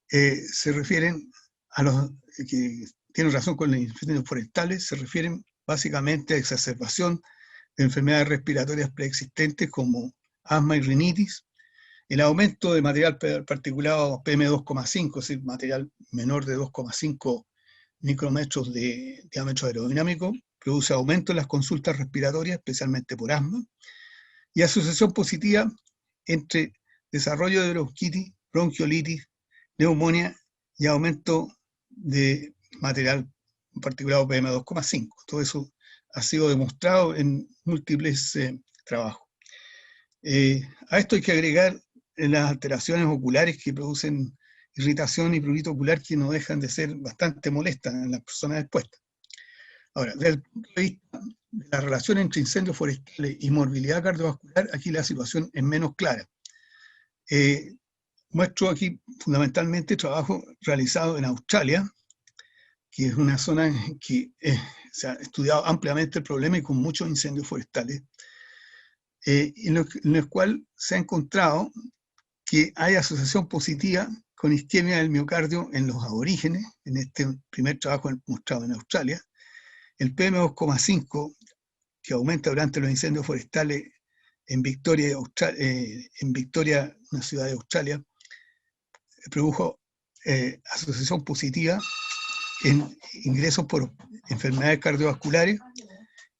se refieren a los que tienen razón con los incendios forestales, se refieren básicamente a exacerbación de enfermedades respiratorias preexistentes como asma y rinitis, El aumento de material particulado PM2,5, es decir, material menor de 2,5 micrometros de diámetro aerodinámico, produce aumento en las consultas respiratorias, especialmente por asma, y asociación positiva entre desarrollo de bronquitis, bronquiolitis, neumonía y aumento de material particulado PM2,5. Todo eso ha sido demostrado en múltiples trabajos. A esto hay que agregar las alteraciones oculares que producen irritación y prurito ocular, que no dejan de ser bastante molestas en las personas expuestas. Ahora, desde el punto de vista de la relación entre incendios forestales y morbilidad cardiovascular, aquí la situación es menos clara. Muestro aquí fundamentalmente trabajo realizado en Australia, que es una zona en que se ha estudiado ampliamente el problema y con muchos incendios forestales, en el cual se ha encontrado que hay asociación positiva con isquemia del miocardio en los aborígenes, en este primer trabajo mostrado en Australia. El PM2,5, que aumenta durante los incendios forestales en Victoria, una ciudad de Australia, produjo asociación positiva en ingresos por enfermedades cardiovasculares,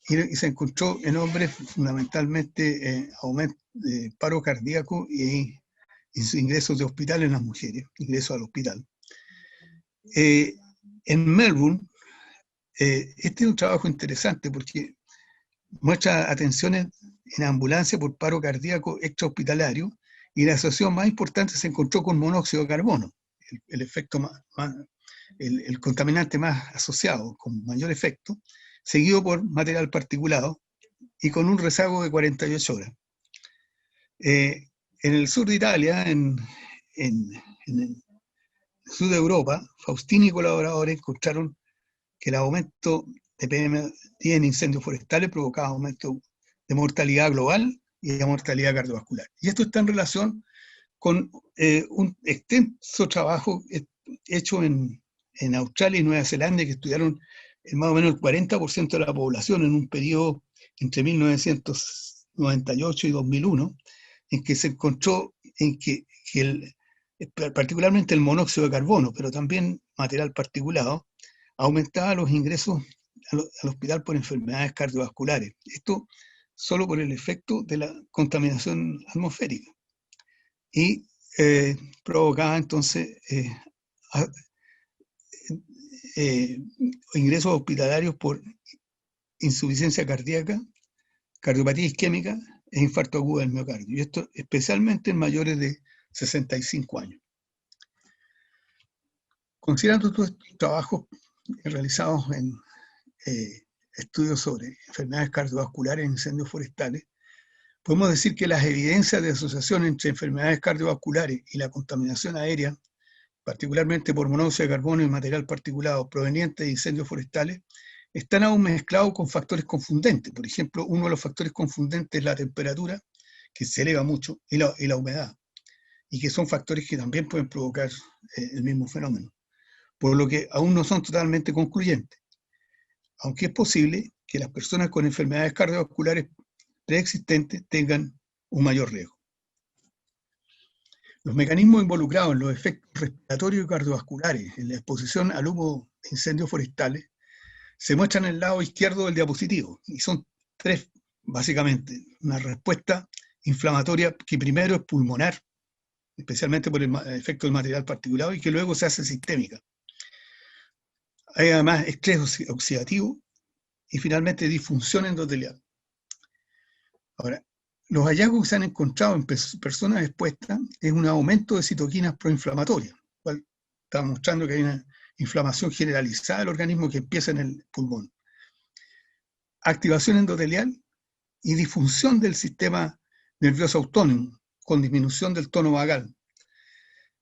y se encontró en hombres fundamentalmente aumento de paro cardíaco y ingresos de hospital en las mujeres, ingresos al hospital. En Melbourne, este es un trabajo interesante porque muestra atenciones en ambulancia por paro cardíaco extrahospitalario, y la asociación más importante se encontró con monóxido de carbono, el efecto el contaminante más asociado, con mayor efecto, seguido por material particulado y con un rezago de 48 horas. En el sur de Italia, en el sur de Europa, Faustini y colaboradores encontraron que el aumento de PM10 en incendios forestales provocaba aumento de mortalidad global y de mortalidad cardiovascular. Y esto está en relación con un extenso trabajo hecho en Australia y Nueva Zelanda, que estudiaron más o menos el 40% de la población en un periodo entre 1998 y 2001, en que se encontró en que particularmente el monóxido de carbono, pero también material particulado, aumentaba los ingresos al hospital por enfermedades cardiovasculares. Esto solo por el efecto de la contaminación atmosférica. Y provocaba entonces ingresos hospitalarios por insuficiencia cardíaca, cardiopatía isquémica e infarto agudo del miocardio. Y esto especialmente en mayores de 65 años. Considerando todos estos trabajos realizados en estudios sobre enfermedades cardiovasculares en incendios forestales, podemos decir que las evidencias de asociación entre enfermedades cardiovasculares y la contaminación aérea, particularmente por monóxido de carbono y material particulado proveniente de incendios forestales, están aún mezclados con factores confundentes. Por ejemplo, uno de los factores confundentes es la temperatura, que se eleva mucho, y la humedad, y que son factores que también pueden provocar el mismo fenómeno, por lo que aún no son totalmente concluyentes, aunque es posible que las personas con enfermedades cardiovasculares preexistentes tengan un mayor riesgo. Los mecanismos involucrados en los efectos respiratorios y cardiovasculares en la exposición al humo de incendios forestales se muestran en el lado izquierdo del diapositivo, y son tres, básicamente. Una respuesta inflamatoria que primero es pulmonar, especialmente por el efecto del material particulado, y que luego se hace sistémica. Hay además estrés oxidativo y finalmente disfunción endotelial. Ahora, los hallazgos que se han encontrado en personas expuestas es un aumento de citoquinas proinflamatorias, cual está mostrando que hay una inflamación generalizada del organismo que empieza en el pulmón. Activación endotelial y disfunción del sistema nervioso autónomo, con disminución del tono vagal.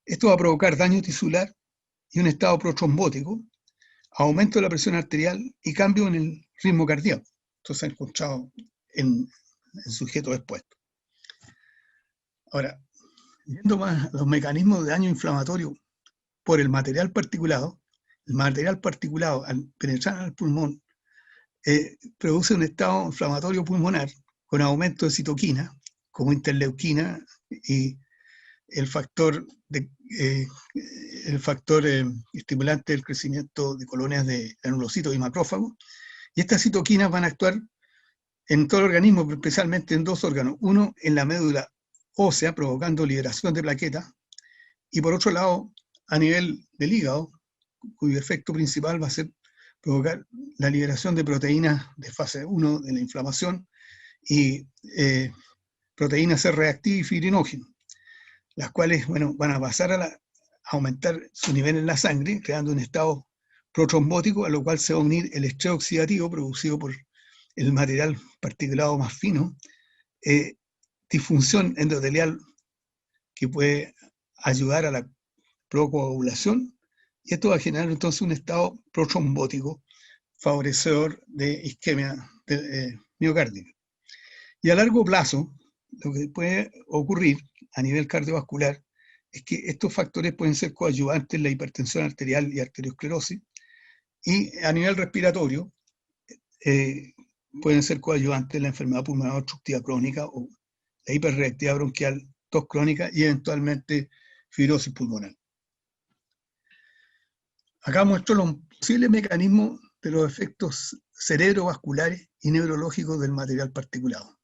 Esto va a provocar daño tisular y un estado protrombótico, aumento de la presión arterial y cambio en el ritmo cardíaco. Esto se ha encontrado en sujetos expuestos. Ahora, viendo más los mecanismos de daño inflamatorio por el material particulado al penetrar al pulmón produce un estado inflamatorio pulmonar con aumento de citoquinas como interleuquina y el factor estimulante del crecimiento de colonias de granulocitos y macrófagos. Y estas citoquinas van a actuar en todo el organismo, pero especialmente en dos órganos. Uno, en la médula ósea, provocando liberación de plaquetas, y por otro lado, a nivel del hígado, cuyo efecto principal va a ser provocar la liberación de proteínas de fase 1 de la inflamación y proteínas C reactiva y fibrinógeno, las cuales, bueno, van a pasar a aumentar su nivel en la sangre, creando un estado protrombótico, a lo cual se va a unir el estrés oxidativo producido por el material particulado más fino, disfunción endotelial que puede ayudar a la procoagulación, y esto va a generar entonces un estado protrombótico favorecedor de isquemia miocárdica. Y a largo plazo, lo que puede ocurrir a nivel cardiovascular es que estos factores pueden ser coadyuvantes en la hipertensión arterial y arteriosclerosis, y a nivel respiratorio pueden ser coadyuvantes en la enfermedad pulmonar obstructiva crónica o la hiperreactividad bronquial, tos crónica y eventualmente fibrosis pulmonar. Acá muestro los posibles mecanismos de los efectos cerebrovasculares y neurológicos del material particulado.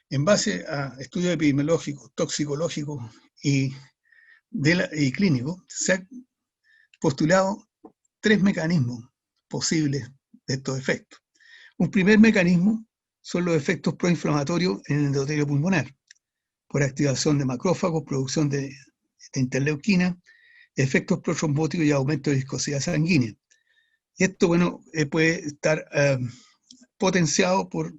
En base a estudios epidemiológicos, toxicológicos y clínicos, se han postulado 3 mecanismos posibles de estos efectos. Un primer mecanismo son los efectos proinflamatorios en el endotelio pulmonar, por activación de macrófagos, producción de interleuquina, efectos protrombóticos y aumento de viscosidad sanguínea. Y esto, bueno, puede estar potenciado por,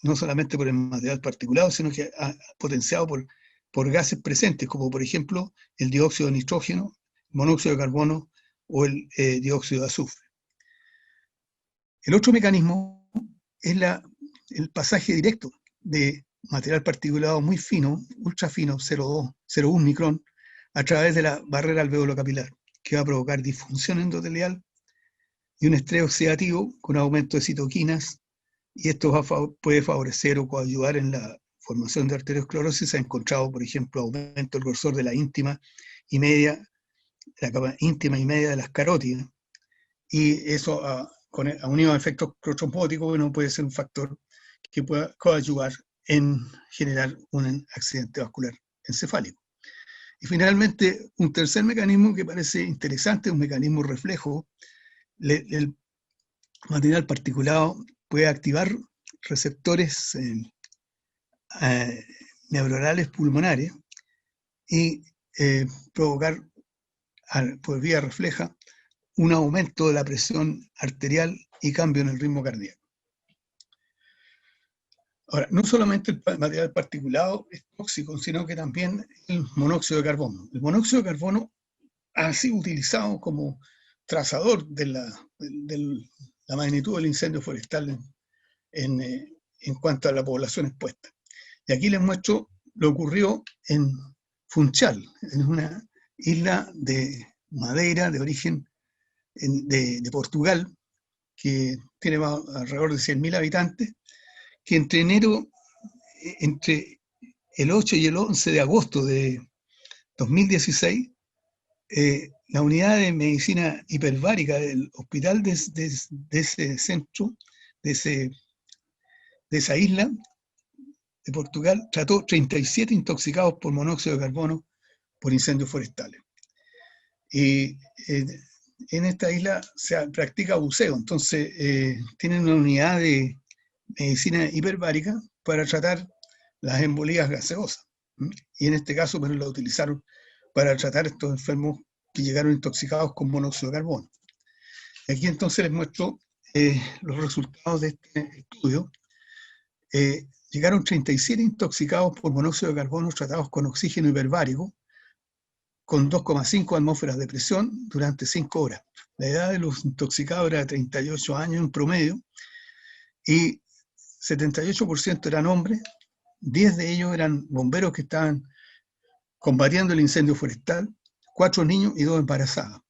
no solamente por el material particulado, sino que potenciado por gases presentes, como por ejemplo el dióxido de nitrógeno, monóxido de carbono o el dióxido de azufre. El otro mecanismo es el pasaje directo de material particulado muy fino, ultra fino, 0,2, 0,1 micrón, a través de la barrera alveolo-capilar, que va a provocar disfunción endotelial y un estrés oxidativo con aumento de citoquinas, y esto puede favorecer o coayudar en la formación de arteriosclerosis. Se ha encontrado, por ejemplo, aumento del grosor de la íntima y media, la capa íntima y media de las carótidas, y eso unido a efectos protrombóticos, bueno, puede ser un factor que pueda coayudar en generar un accidente vascular encefálico. Y finalmente, un tercer mecanismo que parece interesante, un mecanismo reflejo. El material particulado puede activar receptores neuronales pulmonares y provocar, por vía refleja, un aumento de la presión arterial y cambio en el ritmo cardíaco. Ahora, no solamente el material particulado es tóxico, sino que también el monóxido de carbono. El monóxido de carbono ha sido utilizado como trazador de la magnitud del incendio forestal en cuanto a la población expuesta. Y aquí les muestro lo que ocurrió en Funchal, en una isla de madera de origen de Portugal, que tiene alrededor de 100.000 habitantes, que entre el 8 y el 11 de agosto de 2016, la unidad de medicina hiperbárica del hospital de ese centro, de esa isla de Portugal, trató 37 intoxicados por monóxido de carbono por incendios forestales. Y en esta isla se practica buceo, entonces tienen una unidad de medicina hiperbárica para tratar las embolías gaseosas. Y en este caso, bueno, la utilizaron para tratar estos enfermos que llegaron intoxicados con monóxido de carbono. Aquí entonces les muestro los resultados de este estudio. Llegaron 37 intoxicados por monóxido de carbono tratados con oxígeno hiperbárico, con 2,5 atmósferas de presión durante 5 horas. La edad de los intoxicados era de 38 años en promedio, y 78% eran hombres, 10 de ellos eran bomberos que estaban combatiendo el incendio forestal, 4 niños y 2 embarazadas.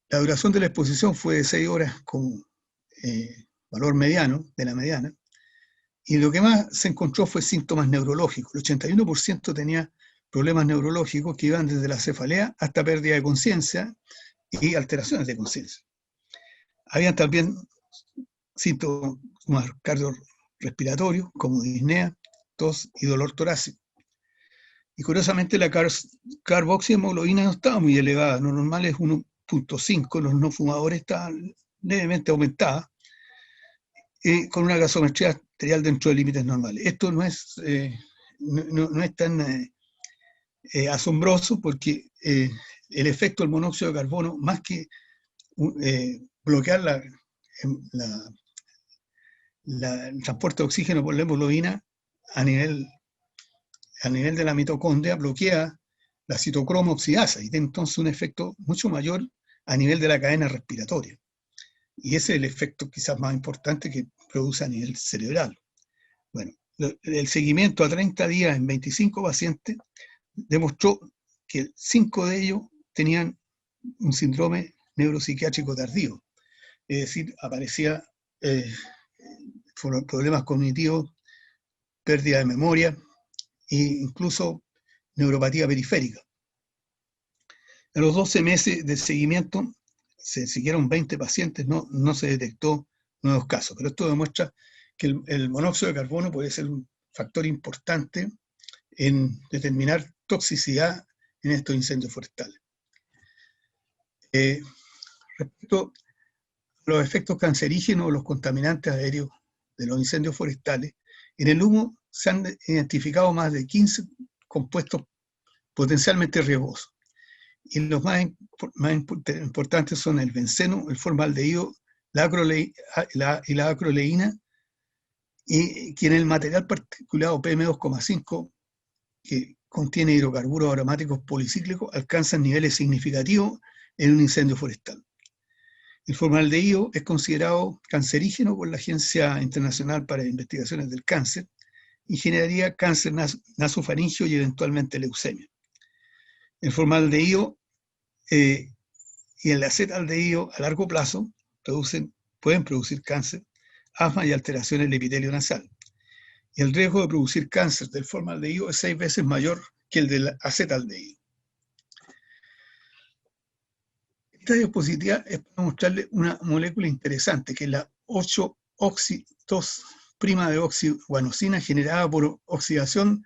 La duración de la exposición fue de 6 horas con valor mediano, de la mediana, y lo que más se encontró fue síntomas neurológicos. El 81% tenía problemas neurológicos que iban desde la cefalea hasta pérdida de conciencia y alteraciones de conciencia. Habían también síntomas cardiorrespiratorios como disnea, tos y dolor torácico. Y curiosamente la carboxihemoglobina no estaba muy elevada, lo normal es 1.5, los no fumadores estaban levemente aumentadas, con una gasometría arterial dentro de límites normales. Esto no es tan asombroso porque el efecto del monóxido de carbono, más que bloquear el transporte de oxígeno por la hemoglobina a nivel de la mitocondria, bloquea la citocromo oxidasa y tiene entonces un efecto mucho mayor a nivel de la cadena respiratoria. Y ese es el efecto quizás más importante que produce a nivel cerebral. Bueno, el seguimiento a 30 días en 25 pacientes demostró que 5 de ellos tenían un síndrome neuropsiquiátrico tardío, es decir, aparecía problemas cognitivos, pérdida de memoria e incluso neuropatía periférica. En los 12 meses de seguimiento se siguieron 20 pacientes, no se detectó nuevos casos, pero esto demuestra que el monóxido de carbono puede ser un factor importante en determinar toxicidad en estos incendios forestales. Respecto a los efectos cancerígenos o los contaminantes aéreos de los incendios forestales, en el humo se han identificado más de 15 compuestos potencialmente riesgosos. Y los más importantes son el benceno, el formaldehído, la acroleína, y que en el material particulado PM2,5, que contiene hidrocarburos aromáticos policíclicos, alcanzan niveles significativos en un incendio forestal. El formaldehído es considerado cancerígeno por la Agencia Internacional para Investigaciones del Cáncer y generaría cáncer nasofaríngeo y eventualmente leucemia. El formaldehído y el acetaldehído a largo plazo pueden producir cáncer, asma y alteraciones del epitelio nasal. Y el riesgo de producir cáncer del formaldehído es 6 veces mayor que el del acetaldehído. Esta diapositiva es para mostrarle una molécula interesante, que es la 8-oxi-2'-deoxiguanosina generada por oxidación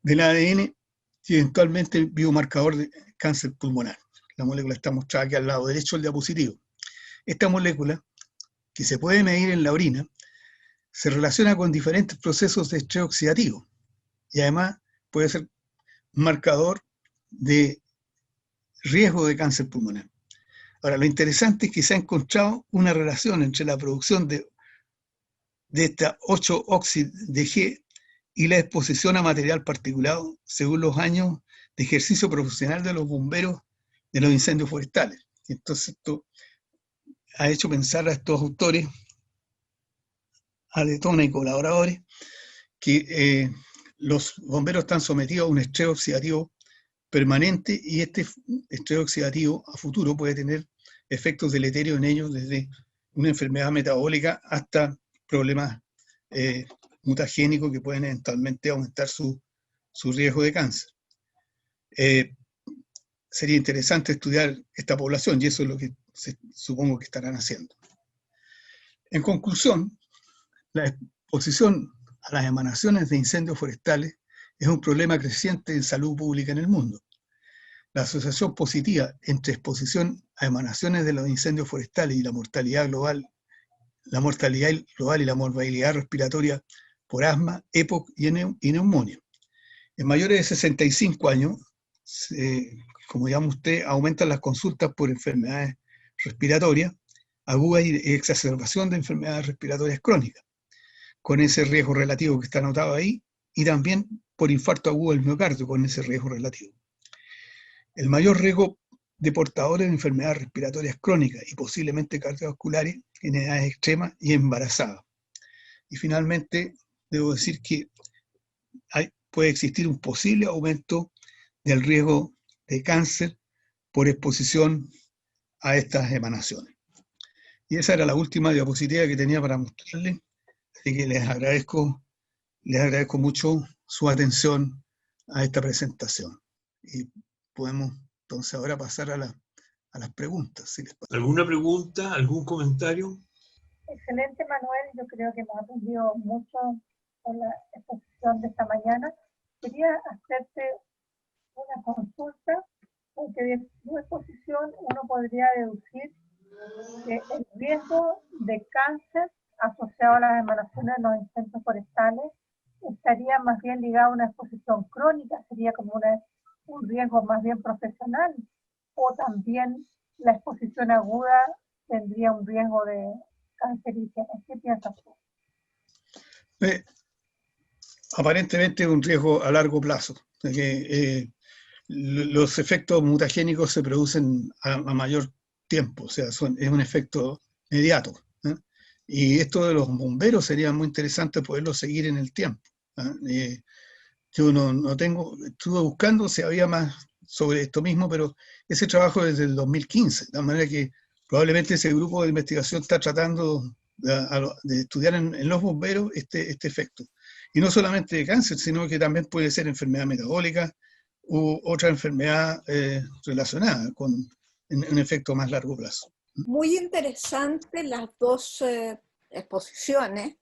del ADN y eventualmente biomarcador de cáncer pulmonar. La molécula está mostrada aquí al lado derecho del diapositivo. Esta molécula, que se puede medir en la orina, se relaciona con diferentes procesos de estrés oxidativo y además puede ser un marcador de riesgo de cáncer pulmonar. Ahora, lo interesante es que se ha encontrado una relación entre la producción de esta 8-oxi-DG y la exposición a material particulado según los años de ejercicio profesional de los bomberos de los incendios forestales. Y entonces esto ha hecho pensar a estos autores, a Letona y colaboradores, que los bomberos están sometidos a un estrés oxidativo permanente y este estrés oxidativo a futuro puede tener efectos deleterios en ellos desde una enfermedad metabólica hasta problemas mutagénicos que pueden eventualmente aumentar su riesgo de cáncer. Sería interesante estudiar esta población y eso es lo que supongo que estarán haciendo. En conclusión, la exposición a las emanaciones de incendios forestales es un problema creciente en salud pública en el mundo. La asociación positiva entre exposición a emanaciones de los incendios forestales y la mortalidad global y la morbilidad respiratoria por asma, EPOC y neumonía. En mayores de 65 años, como llama usted, aumentan las consultas por enfermedades respiratorias agudas y exacerbación de enfermedades respiratorias crónicas, con ese riesgo relativo que está anotado ahí, y también por infarto agudo del miocardio, con ese riesgo relativo. El mayor riesgo de portadores de enfermedades respiratorias crónicas y posiblemente cardiovasculares en edades extremas y embarazadas. Y finalmente, debo decir que puede existir un posible aumento del riesgo de cáncer por exposición a estas emanaciones. Y esa era la última diapositiva que tenía para mostrarles, así que les agradezco mucho su atención a esta presentación. Y podemos entonces ahora pasar a las preguntas. Si les parece. ¿Alguna pregunta? ¿Algún comentario? Excelente, Manuel. Yo creo que hemos aprendido mucho con la exposición de esta mañana. Quería hacerte una consulta, porque de tu exposición uno podría deducir que el riesgo de cáncer asociado a las emanaciones de los incendios forestales estaría más bien ligado a una exposición crónica, sería como un riesgo más bien profesional, o también la exposición aguda tendría un riesgo de cancerígeno. ¿Qué piensas tú? Aparentemente es un riesgo a largo plazo. Los efectos mutagénicos se producen a mayor tiempo, o sea, es un efecto inmediato. Y esto de los bomberos sería muy interesante poderlo seguir en el tiempo. Yo estuve buscando si había más sobre esto mismo, pero ese trabajo es del 2015, de manera que probablemente ese grupo de investigación está tratando de estudiar en los bomberos este efecto. Y no solamente de cáncer, sino que también puede ser enfermedad metabólica u otra enfermedad relacionada con un efecto más largo plazo. Muy interesante las dos exposiciones.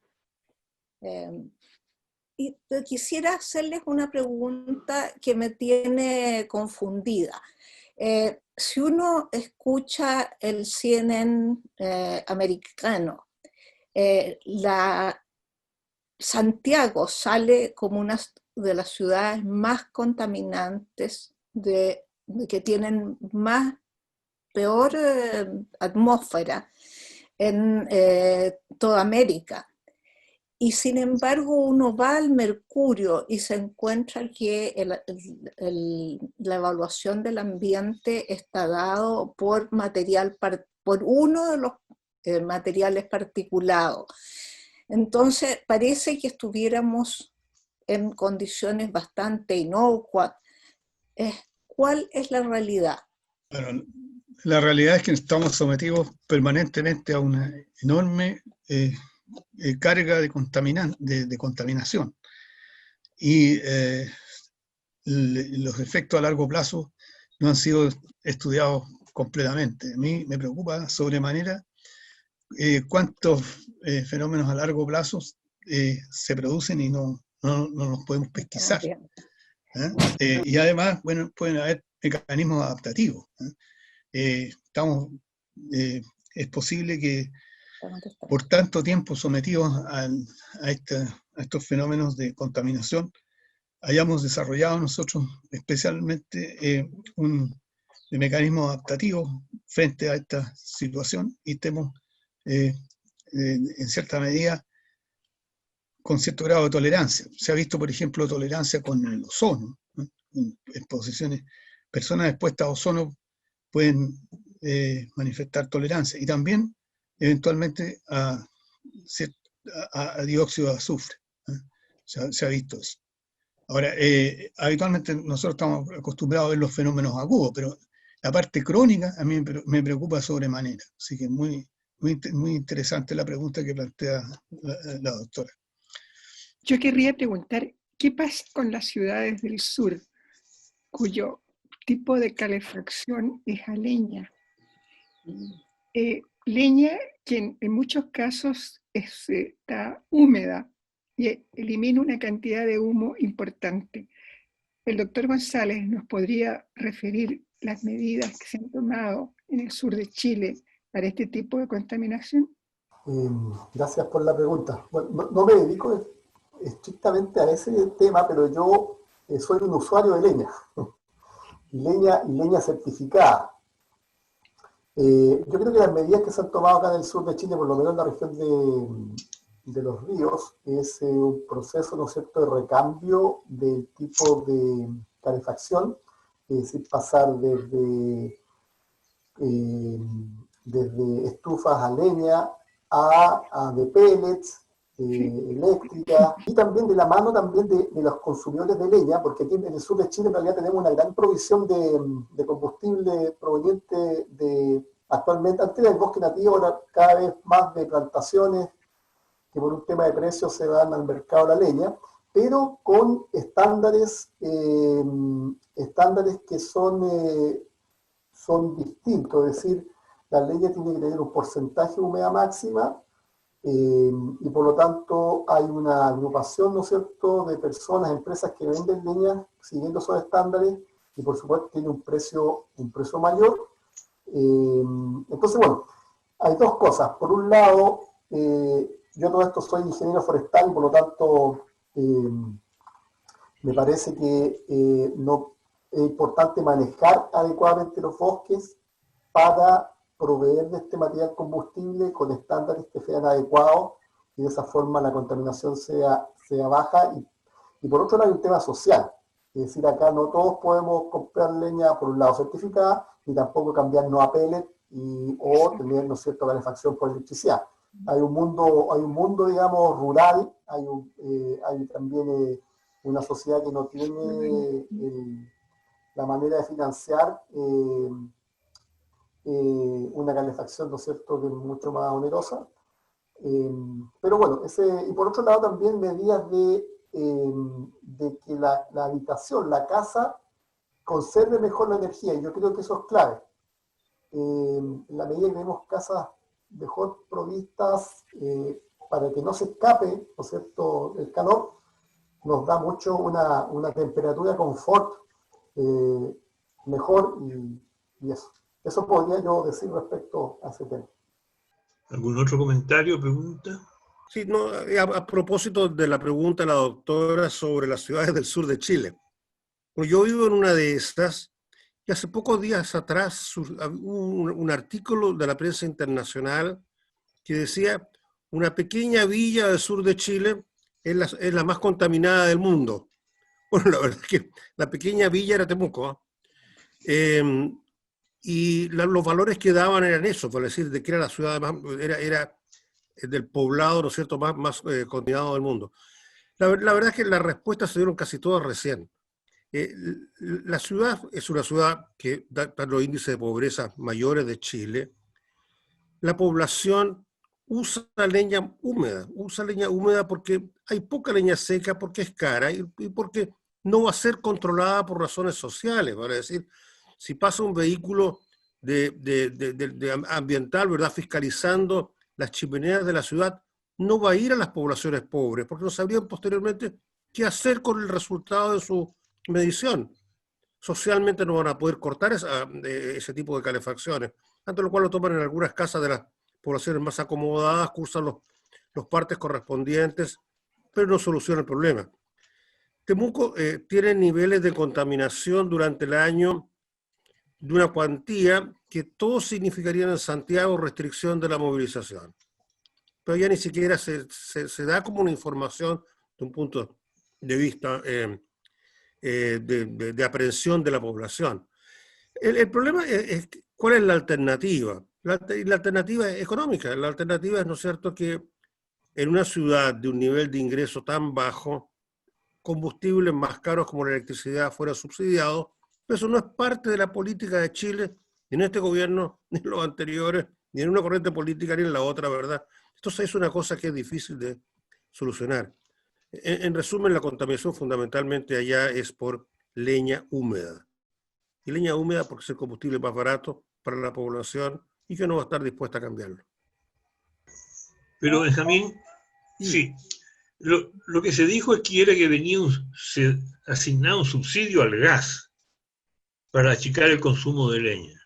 Y quisiera hacerles una pregunta que me tiene confundida. Si uno escucha el CNN americano, Santiago sale como una de las ciudades más contaminantes, que tienen peor atmósfera en toda América. Y sin embargo uno va al Mercurio y se encuentra que la evaluación del ambiente está dado por uno de los materiales particulados. Entonces parece que estuviéramos en condiciones bastante inocuas. ¿Cuál es la realidad? Bueno, la realidad es que estamos sometidos permanentemente a una enorme carga de contaminación. Y los efectos a largo plazo no han sido estudiados completamente. A mí me preocupa sobremanera cuántos fenómenos a largo plazo se producen y no los podemos pesquisar. Y además, bueno, pueden haber mecanismos adaptativos. Es posible que por tanto tiempo sometidos a estos fenómenos de contaminación, hayamos desarrollado nosotros especialmente un mecanismo adaptativo frente a esta situación y estemos en cierta medida con cierto grado de tolerancia. Se ha visto, por ejemplo, tolerancia con el ozono, ¿no? Exposiciones, personas expuestas a ozono pueden manifestar tolerancia y también eventualmente a dióxido de azufre. Se ha visto eso. Ahora, habitualmente nosotros estamos acostumbrados a ver los fenómenos agudos, pero la parte crónica a mí me preocupa sobremanera. Así que muy interesante la pregunta que plantea la doctora. Yo querría preguntar, ¿qué pasa con las ciudades del sur, cuyo tipo de calefacción es a leña? Leña que en muchos casos está húmeda y elimina una cantidad de humo importante. El doctor González nos podría referir las medidas que se han tomado en el sur de Chile para este tipo de contaminación. Gracias por la pregunta. Bueno, no me dedico estrictamente a ese tema, pero yo soy un usuario de leña, y leña certificada. Yo creo que las medidas que se han tomado acá en el sur de Chile, por lo menos en la región de los ríos, es un proceso, ¿no es cierto?, de recambio del tipo de calefacción, es decir, pasar desde estufas a leña de pellets, eléctrica, y también de la mano también de los consumidores de leña, porque aquí en el sur de Chile en realidad tenemos una gran provisión de combustible proveniente actualmente, antes del bosque nativo, ahora cada vez más de plantaciones que por un tema de precios se van al mercado de la leña, pero con estándares, estándares que son distintos, es decir, la leña tiene que tener un porcentaje de humedad máxima, y por lo tanto hay una agrupación, ¿no es cierto?, de personas, empresas que venden leña siguiendo esos estándares, y por supuesto tiene un precio mayor. Entonces, bueno, hay dos cosas. Por un lado, yo todo esto soy ingeniero forestal y por lo tanto me parece que no, es importante manejar adecuadamente los bosques para proveer de este material combustible con estándares que sean adecuados y de esa forma la contaminación sea baja. Y por otro lado hay un tema social, es decir, acá no todos podemos comprar leña por un lado certificada, ni tampoco cambiarnos a pellet o tener, ¿no es cierto?, calefacción por electricidad. Hay un mundo, digamos, rural, hay también una sociedad que no tiene la manera de financiar una calefacción, ¿no es cierto?, que es mucho más onerosa. Pero bueno, y por otro lado también medidas de que la habitación, la casa, conserve mejor la energía, y yo creo que eso es clave. En la medida que tenemos casas mejor provistas para que no se escape, ¿no es cierto?, el calor, nos da mucho una temperatura de confort mejor, y eso. Eso podría yo decir respecto a ese tema. ¿Algún otro comentario, pregunta? Sí, no, a propósito de la pregunta de la doctora sobre las ciudades del sur de Chile. Bueno, yo vivo en una de estas, y hace pocos días atrás hubo un artículo de la prensa internacional que decía: una pequeña villa del sur de Chile es la más contaminada del mundo. Bueno, la verdad es que la pequeña villa era Temuco, y los valores que daban eran eso, por decir, de que era la ciudad más, era del poblado, ¿no es cierto?, más contaminado del mundo. La verdad es que las respuestas se dieron casi todas recién. La ciudad es una ciudad que da los índices de pobreza mayores de Chile. La población usa leña húmeda porque hay poca leña seca, porque es cara y porque no va a ser controlada por razones sociales. Vale decir, si pasa un vehículo de ambiental, ¿verdad?, fiscalizando las chimeneas de la ciudad, no va a ir a las poblaciones pobres, porque no sabrían posteriormente qué hacer con el resultado de su medición. Socialmente no van a poder cortar ese tipo de calefacciones, ante lo cual lo toman en algunas casas de las poblaciones más acomodadas, cursan los partes correspondientes, pero no soluciona el problema. Temuco tiene niveles de contaminación durante el año de una cuantía que todos significarían en Santiago restricción de la movilización. Pero ya ni siquiera se da como una información de un punto de vista de aprehensión de la población. El problema es cuál es la alternativa. La alternativa es económica. La alternativa es, ¿no es cierto?, que en una ciudad de un nivel de ingreso tan bajo, combustibles más caros como la electricidad fuera subsidiado. Pero eso no es parte de la política de Chile, ni en este gobierno, ni en los anteriores, ni en una corriente política, ni en la otra, ¿verdad? Entonces es una cosa que es difícil de solucionar. En resumen, la contaminación fundamentalmente allá es por leña húmeda. Y leña húmeda porque es el combustible más barato para la población y que no va a estar dispuesta a cambiarlo. Pero Benjamín, sí, lo que se dijo es que era que se asignaba un subsidio al gas para achicar el consumo de leña.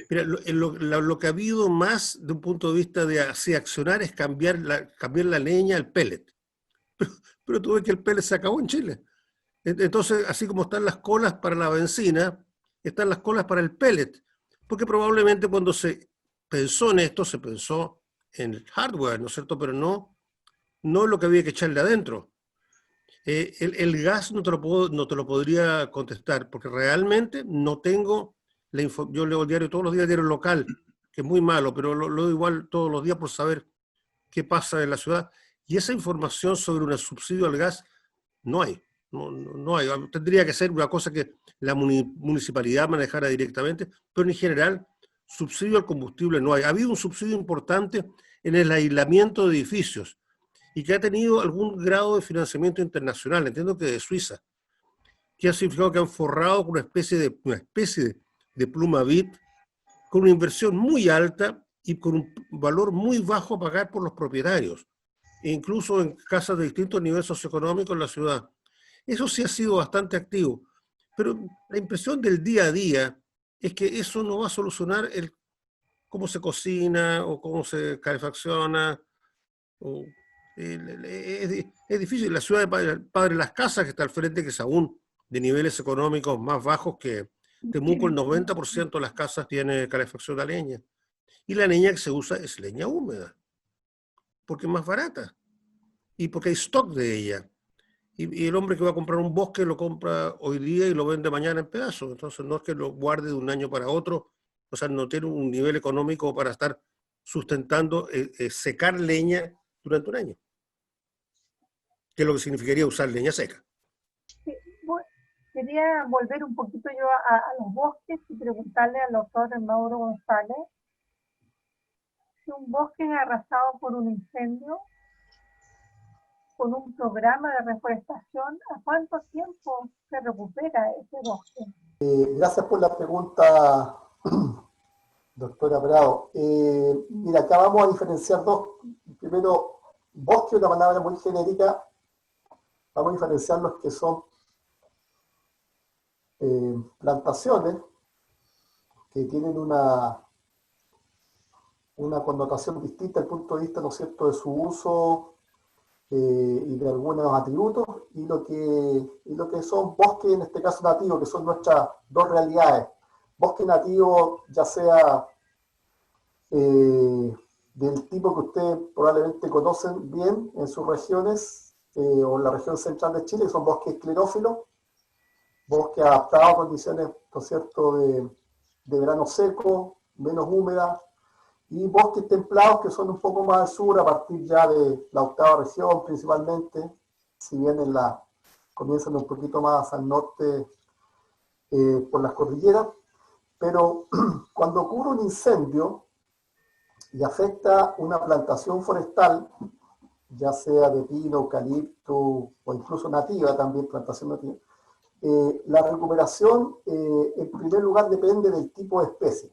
Mira, lo que ha habido más de un punto de vista de accionar es cambiar la leña al pellet. Pero tú ves que el pellet se acabó en Chile. Entonces, así como están las colas para la benzina, están las colas para el pellet. Porque probablemente cuando se pensó en esto, se pensó en el hardware, ¿no es cierto? Pero no lo que había que echarle adentro. El gas no te lo podría contestar, porque realmente no tengo yo leo el diario todos los días, el diario local, que es muy malo, pero lo leo igual todos los días por saber qué pasa en la ciudad. Y esa información sobre un subsidio al gas no hay. No hay. Tendría que ser una cosa que la municipalidad manejara directamente, pero en general, subsidio al combustible no hay. Ha habido un subsidio importante en el aislamiento de edificios. y que ha tenido algún grado de financiamiento internacional, entiendo que de Suiza, que ha significado que han forrado con una especie de pluma bit, con una inversión muy alta y con un valor muy bajo a pagar por los propietarios, e incluso en casas de distintos niveles socioeconómicos en la ciudad. Eso sí ha sido bastante activo, pero la impresión del día a día es que eso no va a solucionar el cómo se cocina o cómo se calefacciona. Es difícil. La ciudad de Padre Las Casas, que está al frente, que es aún de niveles económicos más bajos que Temuco, el 90% de las casas tiene calefacción a leña. Y la leña que se usa es leña húmeda, porque es más barata y porque hay stock de ella. Y el hombre que va a comprar un bosque lo compra hoy día y lo vende mañana en pedazos. Entonces no es que lo guarde de un año para otro, o sea, no tiene un nivel económico para estar sustentando secar leña durante un año, que es lo que significaría usar leña seca. Sí, quería volver un poquito yo a los bosques y preguntarle al doctor Mauro González si un bosque es arrasado por un incendio, con un programa de reforestación, ¿a cuánto tiempo se recupera ese bosque? Gracias por la pregunta, doctora Prado. Mira, acá vamos a diferenciar dos. Primero, bosque es una palabra muy genérica. Vamos a diferenciar los que son plantaciones que tienen una connotación distinta desde el punto de vista, ¿no es cierto?, de su uso y de algunos atributos, y lo que son bosques, en este caso nativos, que son nuestras dos realidades. Bosque nativo, ya sea del tipo que ustedes probablemente conocen bien en sus regiones, o en la región central de Chile, que son bosques esclerófilos, bosques adaptados a condiciones, ¿no es cierto?, de verano seco, menos húmeda, y bosques templados que son un poco más al sur, a partir ya de la octava región principalmente, si bien comienzan un poquito más al norte por las cordilleras, pero cuando ocurre un incendio y afecta una plantación forestal, ya sea de pino, eucalipto o incluso nativa también, plantación nativa, la recuperación en primer lugar depende del tipo de especie.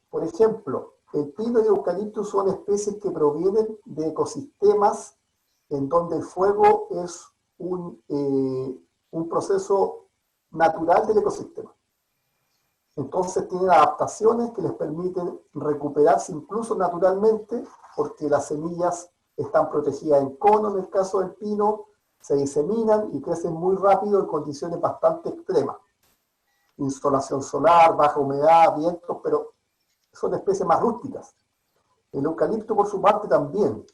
Por ejemplo, el pino y el eucalipto son especies que provienen de ecosistemas en donde el fuego es un proceso natural del ecosistema. Entonces tienen adaptaciones que les permiten recuperarse incluso naturalmente, porque las semillas están protegidas en cono, en el caso del pino, se diseminan y crecen muy rápido en condiciones bastante extremas. Insolación solar, baja humedad, vientos, pero son especies más rústicas. El eucalipto, por su parte, también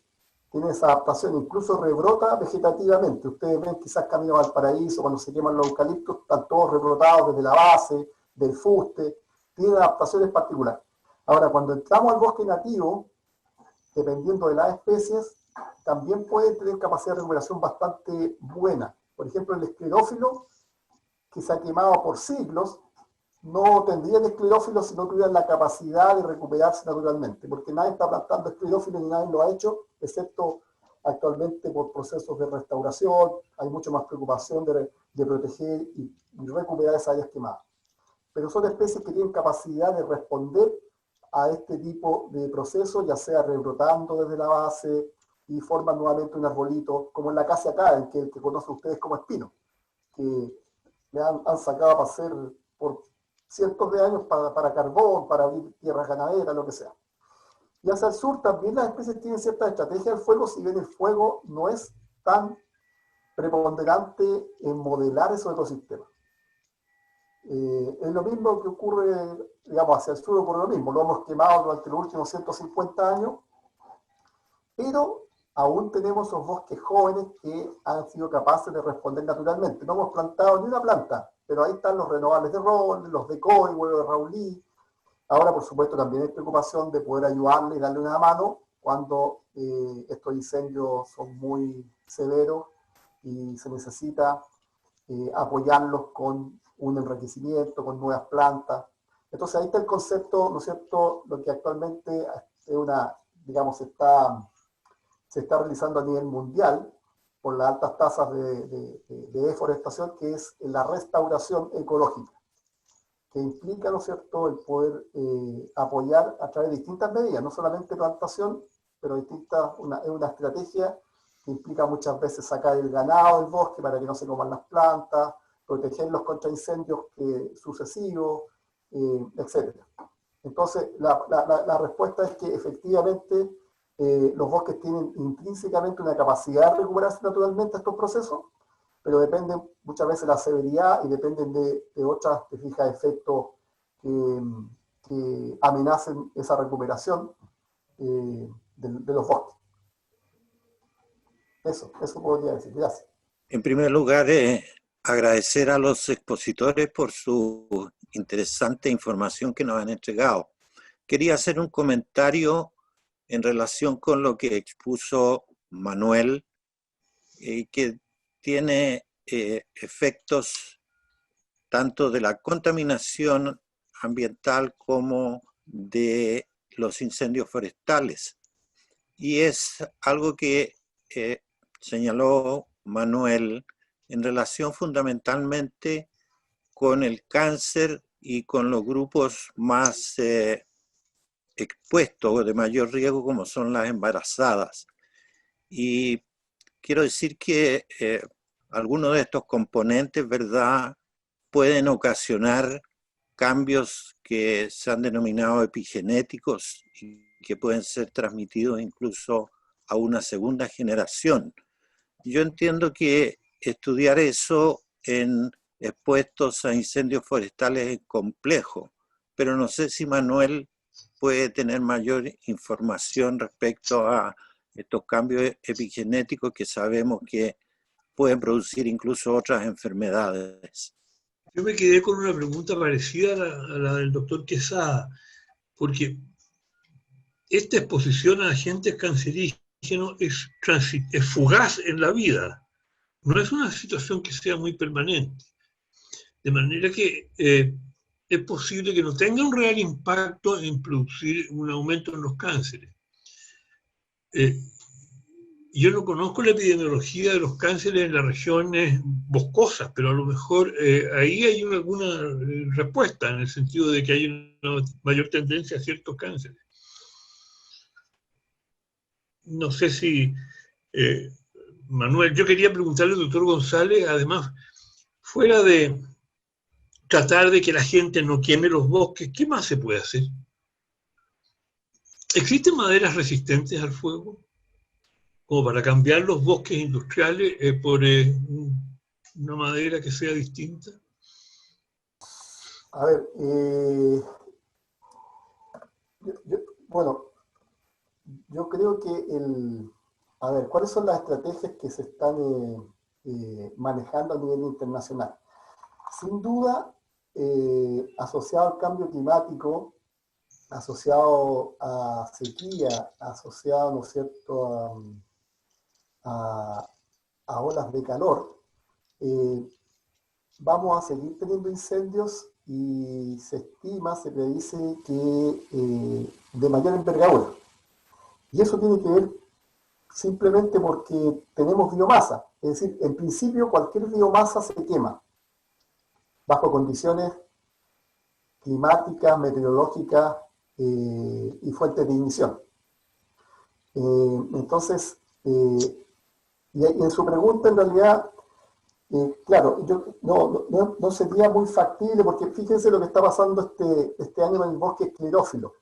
tiene esa adaptación, incluso rebrota vegetativamente. Ustedes ven quizás camino al Valparaíso, cuando se queman los eucaliptos, están todos rebrotados desde la base, del fuste, tienen adaptaciones particulares. Ahora, cuando entramos al bosque nativo, dependiendo de las especies, también puede tener capacidad de recuperación bastante buena. Por ejemplo, el esclerófilo, que se ha quemado por siglos, no tendrían esclerófilo si no tuvieran la capacidad de recuperarse naturalmente, porque nadie está plantando esclerófilo ni nadie lo ha hecho, excepto actualmente por procesos de restauración. Hay mucho más preocupación de proteger y recuperar esas áreas quemadas. Pero son especies que tienen capacidad de responder a este tipo de procesos, ya sea rebrotando desde la base y forman nuevamente un arbolito, como en la acacia acá, que conocen ustedes como espino, que le han sacado a pasear por cientos de años para carbón, para abrir tierras ganaderas, lo que sea. Y hacia el sur también las especies tienen cierta estrategia del fuego, si bien el fuego no es tan preponderante en modelar esos ecosistemas. Es lo mismo que ocurre, digamos, hacia el sur ocurre lo mismo, lo hemos quemado durante los últimos 150 años, pero aún tenemos esos bosques jóvenes que han sido capaces de responder naturalmente. No hemos plantado ni una planta, pero ahí están los renovables de roble, los de Coihue, de Raulí. Ahora, por supuesto, también hay preocupación de poder ayudarle y darle una mano cuando estos incendios son muy severos y se necesita apoyarlos con un enriquecimiento, con nuevas plantas. Entonces ahí está el concepto, ¿no es cierto?, lo que actualmente es una, digamos, está se está realizando a nivel mundial por las altas tasas de deforestación, que es la restauración ecológica, que implica, ¿no es cierto?, el poder apoyar a través de distintas medidas, no solamente plantación, pero es una estrategia que implica muchas veces sacar el ganado del bosque para que no se coman las plantas, protegerlos contra incendios sucesivos, etc. Entonces, la respuesta es que efectivamente los bosques tienen intrínsecamente una capacidad de recuperarse naturalmente a estos procesos, pero dependen muchas veces de la severidad y dependen de otros, te fijas, efectos que amenacen esa recuperación de los bosques. Eso podría decir. Gracias. En primer lugar, agradecer a los expositores por su interesante información que nos han entregado. Quería hacer un comentario en relación con lo que expuso Manuel, que tiene efectos tanto de la contaminación ambiental como de los incendios forestales. Y es algo que señaló Manuel en relación fundamentalmente con el cáncer y con los grupos más expuestos o de mayor riesgo, como son las embarazadas. Y quiero decir que algunos de estos componentes, ¿verdad?, pueden ocasionar cambios que se han denominado epigenéticos y que pueden ser transmitidos incluso a una segunda generación. Yo entiendo que estudiar eso en expuestos a incendios forestales es complejo, pero no sé si Manuel puede tener mayor información respecto a estos cambios epigenéticos que sabemos que pueden producir incluso otras enfermedades. Yo me quedé con una pregunta parecida a la del doctor Quesada, porque esta exposición a agentes cancerígenos es fugaz en la vida, no es una situación que sea muy permanente, de manera que es posible que no tenga un real impacto en producir un aumento en los cánceres. Yo no conozco la epidemiología de los cánceres en las regiones boscosas, pero a lo mejor ahí hay alguna respuesta, en el sentido de que hay una mayor tendencia a ciertos cánceres. No sé si, Manuel, yo quería preguntarle al doctor González, además, fuera de tratar de que la gente no queme los bosques, ¿qué más se puede hacer? ¿Existen maderas resistentes al fuego? Como para cambiar los bosques industriales por una madera que sea distinta. A ver, yo creo que a ver, ¿cuáles son las estrategias que se están manejando a nivel internacional? Sin duda, asociado al cambio climático, asociado a sequía, asociado, ¿no es cierto?, a olas de calor, vamos a seguir teniendo incendios y se predice que de mayor envergadura. Y eso tiene que ver simplemente porque tenemos biomasa. Es decir, en principio cualquier biomasa se quema bajo condiciones climáticas, meteorológicas y fuentes de ignición. Entonces, y en su pregunta, en realidad, claro, no sería muy factible, porque fíjense lo que está pasando este año en el bosque esclerófilo.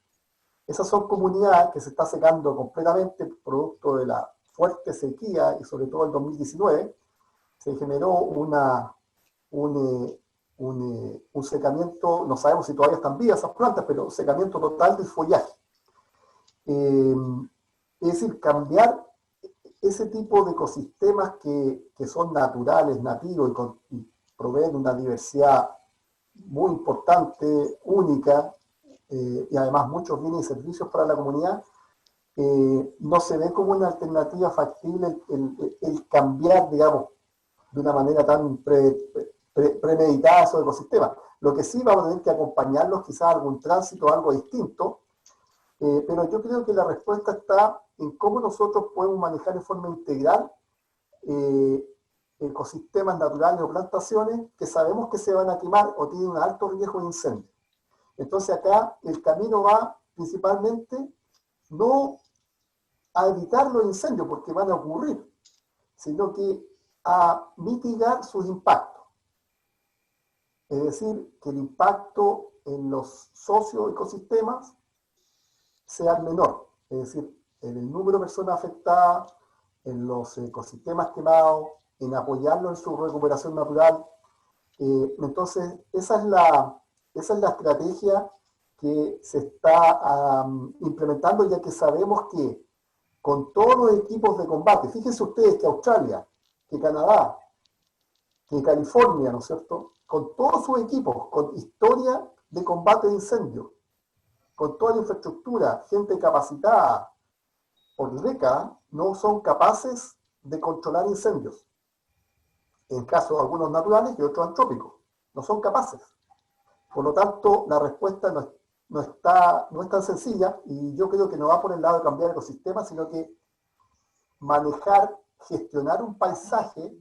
Esas son comunidades que se está secando completamente producto de la fuerte sequía, y sobre todo en 2019, se generó un secamiento, no sabemos si todavía están vivas esas plantas, pero secamiento total del follaje. Es decir, cambiar ese tipo de ecosistemas que son naturales, nativos y proveen una diversidad muy importante, única, y además muchos bienes y servicios para la comunidad, no se ve como una alternativa factible el cambiar, digamos, de una manera tan premeditada esos ecosistemas. Lo que sí vamos a tener que acompañarlos quizás a algún tránsito, algo distinto, pero yo creo que la respuesta está en cómo nosotros podemos manejar de forma integral ecosistemas naturales o plantaciones que sabemos que se van a quemar o tienen un alto riesgo de incendio. Entonces acá el camino va principalmente no a evitar los incendios porque van a ocurrir, sino que a mitigar sus impactos. Es decir, que el impacto en los socioecosistemas sea menor, es decir, en el número de personas afectadas, en los ecosistemas quemados, en apoyarlo en su recuperación natural. Entonces, esa es la estrategia que se está implementando, ya que sabemos que con todos los equipos de combate, fíjense ustedes que Australia, que Canadá, que California, ¿no es cierto?, con todos sus equipos, con historia de combate de incendios, con toda la infraestructura, gente capacitada por décadas, no son capaces de controlar incendios. En caso de algunos naturales y otros antrópicos, no son capaces. Por lo tanto, la respuesta no es tan sencilla, y yo creo que no va por el lado de cambiar el ecosistema, sino que manejar, gestionar un paisaje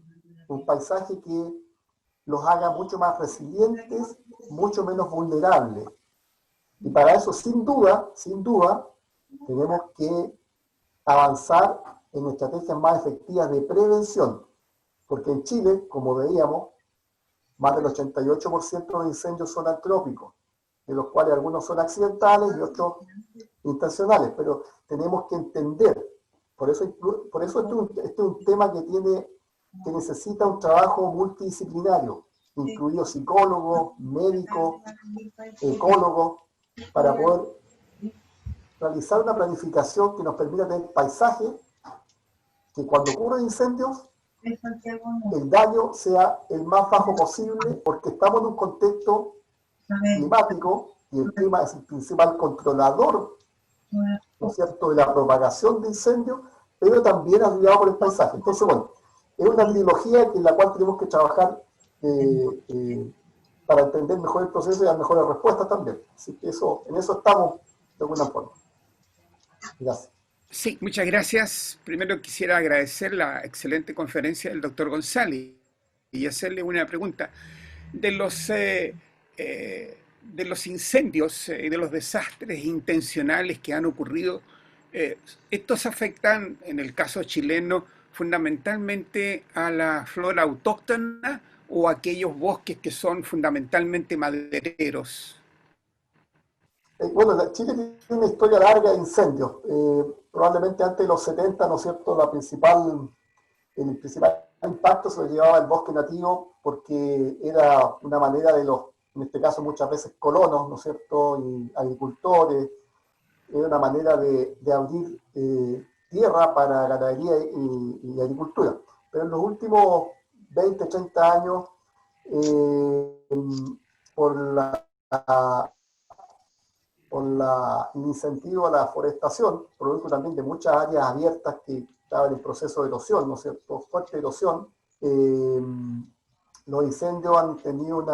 que los haga mucho más resilientes, mucho menos vulnerables. Y para eso, sin duda, tenemos que avanzar en estrategias más efectivas de prevención, porque en Chile, como veíamos, más del 88% de incendios son antrópicos, de los cuales algunos son accidentales y otros intencionales, pero tenemos que entender, por eso este es un tema que necesita un trabajo multidisciplinario, incluidos psicólogos, médicos, ecólogos, para poder realizar una planificación que nos permita tener paisajes que cuando ocurren incendios el daño sea el más bajo posible, porque estamos en un contexto climático y el clima es el principal controlador, ¿no es cierto?, de la propagación de incendios, pero también ayudado por el paisaje. Entonces, bueno, es una trilogía en la cual tenemos que trabajar para entender mejor el proceso y dar mejores respuestas también. Así que en eso estamos de alguna forma. Gracias. Sí, muchas gracias. Primero quisiera agradecer la excelente conferencia del doctor González y hacerle una pregunta. De los incendios y de los desastres intencionales que han ocurrido, estos afectan, en el caso chileno, fundamentalmente a la flora autóctona o a aquellos bosques que son fundamentalmente madereros. Bueno, Chile tiene una historia larga de incendios. Probablemente antes de los 70, ¿no es cierto?, el principal impacto se lo llevaba el bosque nativo, porque era una manera de en este caso muchas veces colonos, ¿no es cierto?, y agricultores, era una manera de abrir tierra para ganadería y agricultura. Pero en los últimos 20, 30 años, por el incentivo a la forestación, producto también de muchas áreas abiertas que estaban en proceso de erosión, ¿no es cierto?, fuerte erosión, los incendios han tenido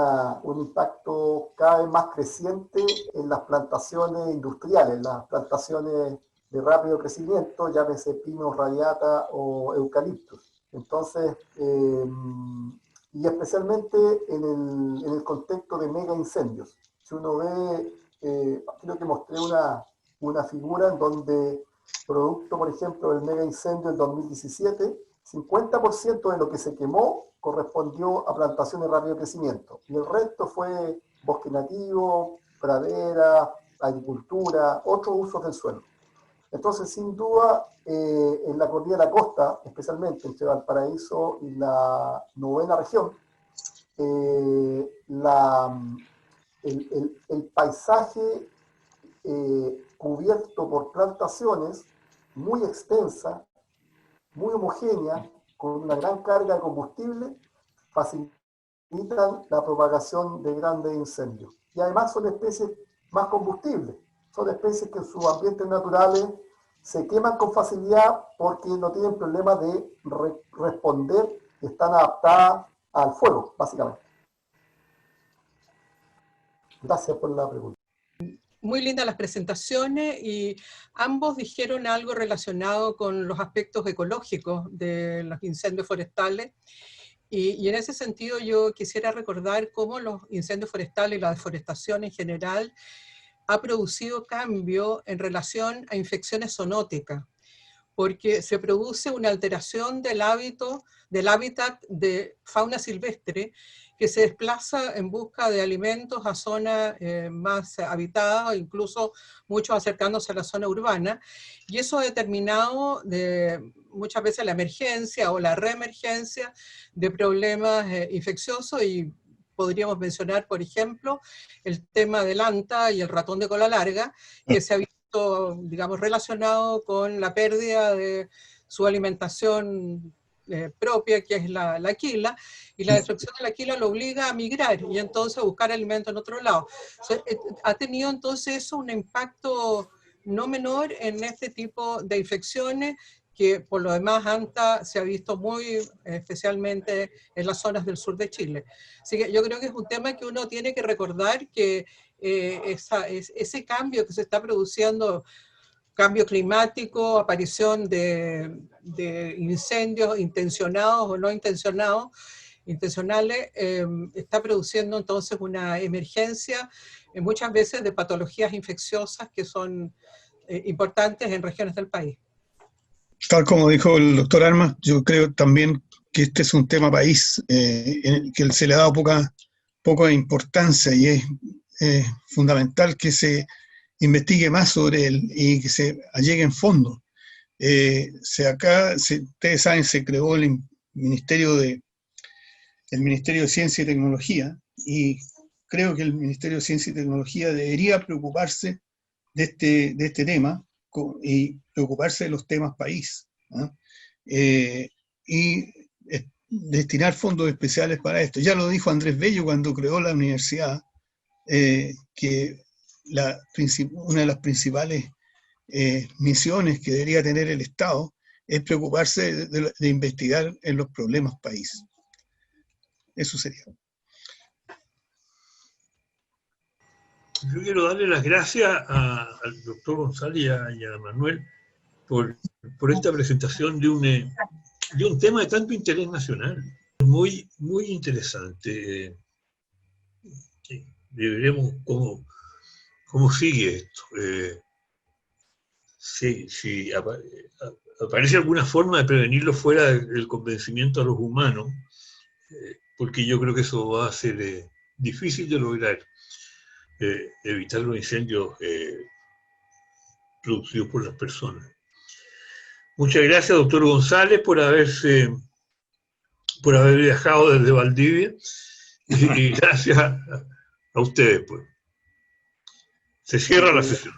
un impacto cada vez más creciente en las plantaciones industriales, las plantaciones de rápido crecimiento, llámese pinos, radiata o eucaliptus. Entonces, y especialmente en el contexto de mega incendios. Si uno ve, creo que mostré una figura en donde, producto, por ejemplo, del mega incendio del 2017, 50% de lo que se quemó correspondió a plantaciones de rápido crecimiento. Y el resto fue bosque nativo, pradera, agricultura, otros usos del suelo. Entonces, sin duda, en la cordillera de la costa, especialmente entre Valparaíso y la novena región, el paisaje cubierto por plantaciones muy extensa, muy homogénea, con una gran carga de combustible, facilitan la propagación de grandes incendios. Y además son especies más combustibles. Son especies que en sus ambientes naturales se queman con facilidad porque no tienen problemas de responder, están adaptadas al fuego, básicamente. Gracias por la pregunta. Muy lindas las presentaciones y ambos dijeron algo relacionado con los aspectos ecológicos de los incendios forestales. Y en ese sentido yo quisiera recordar cómo los incendios forestales y la deforestación en general ha producido cambio en relación a infecciones zoonóticas, porque se produce una alteración del hábitat de fauna silvestre que se desplaza en busca de alimentos a zonas más habitadas, o incluso muchos acercándose a la zona urbana, y eso ha determinado muchas veces la emergencia o la reemergencia de problemas infecciosos, y podríamos mencionar, por ejemplo, el tema del anta y el ratón de cola larga, que se ha visto, digamos, relacionado con la pérdida de su alimentación propia, que es la aquila, y la destrucción de la aquila lo obliga a migrar y entonces a buscar alimento en otro lado. Ha tenido entonces eso un impacto no menor en este tipo de infecciones, que por lo demás ANTA se ha visto muy especialmente en las zonas del sur de Chile. Así que yo creo que es un tema que uno tiene que recordar, que ese cambio que se está produciendo, cambio climático, aparición de incendios intencionados o no intencionales, está produciendo entonces una emergencia, muchas veces de patologías infecciosas que son importantes en regiones del país. Tal como dijo el doctor Armas, yo creo también que este es un tema país en el que se le ha dado poca importancia, y es fundamental que se investigue más sobre él y que se alleguen fondos. Ustedes saben, se creó el Ministerio de Ciencia y Tecnología, y creo que el Ministerio de Ciencia y Tecnología debería preocuparse de este tema y preocuparse de los temas país, ¿no? Y destinar fondos especiales para esto. Ya lo dijo Andrés Bello cuando creó la universidad, que una de las principales misiones que debería tener el Estado es preocuparse de investigar en los problemas país. Eso sería. Yo quiero darle las gracias al doctor González y a Manuel por esta presentación de un tema de tanto interés nacional. Muy, muy interesante. Veremos cómo sigue esto. Si aparece alguna forma de prevenirlo fuera del convencimiento a los humanos, porque yo creo que eso va a ser difícil de lograr, evitar los incendios producidos por las personas. Muchas gracias, doctor González, por haber viajado desde Valdivia, y gracias a ustedes, pues. Se cierra la sesión.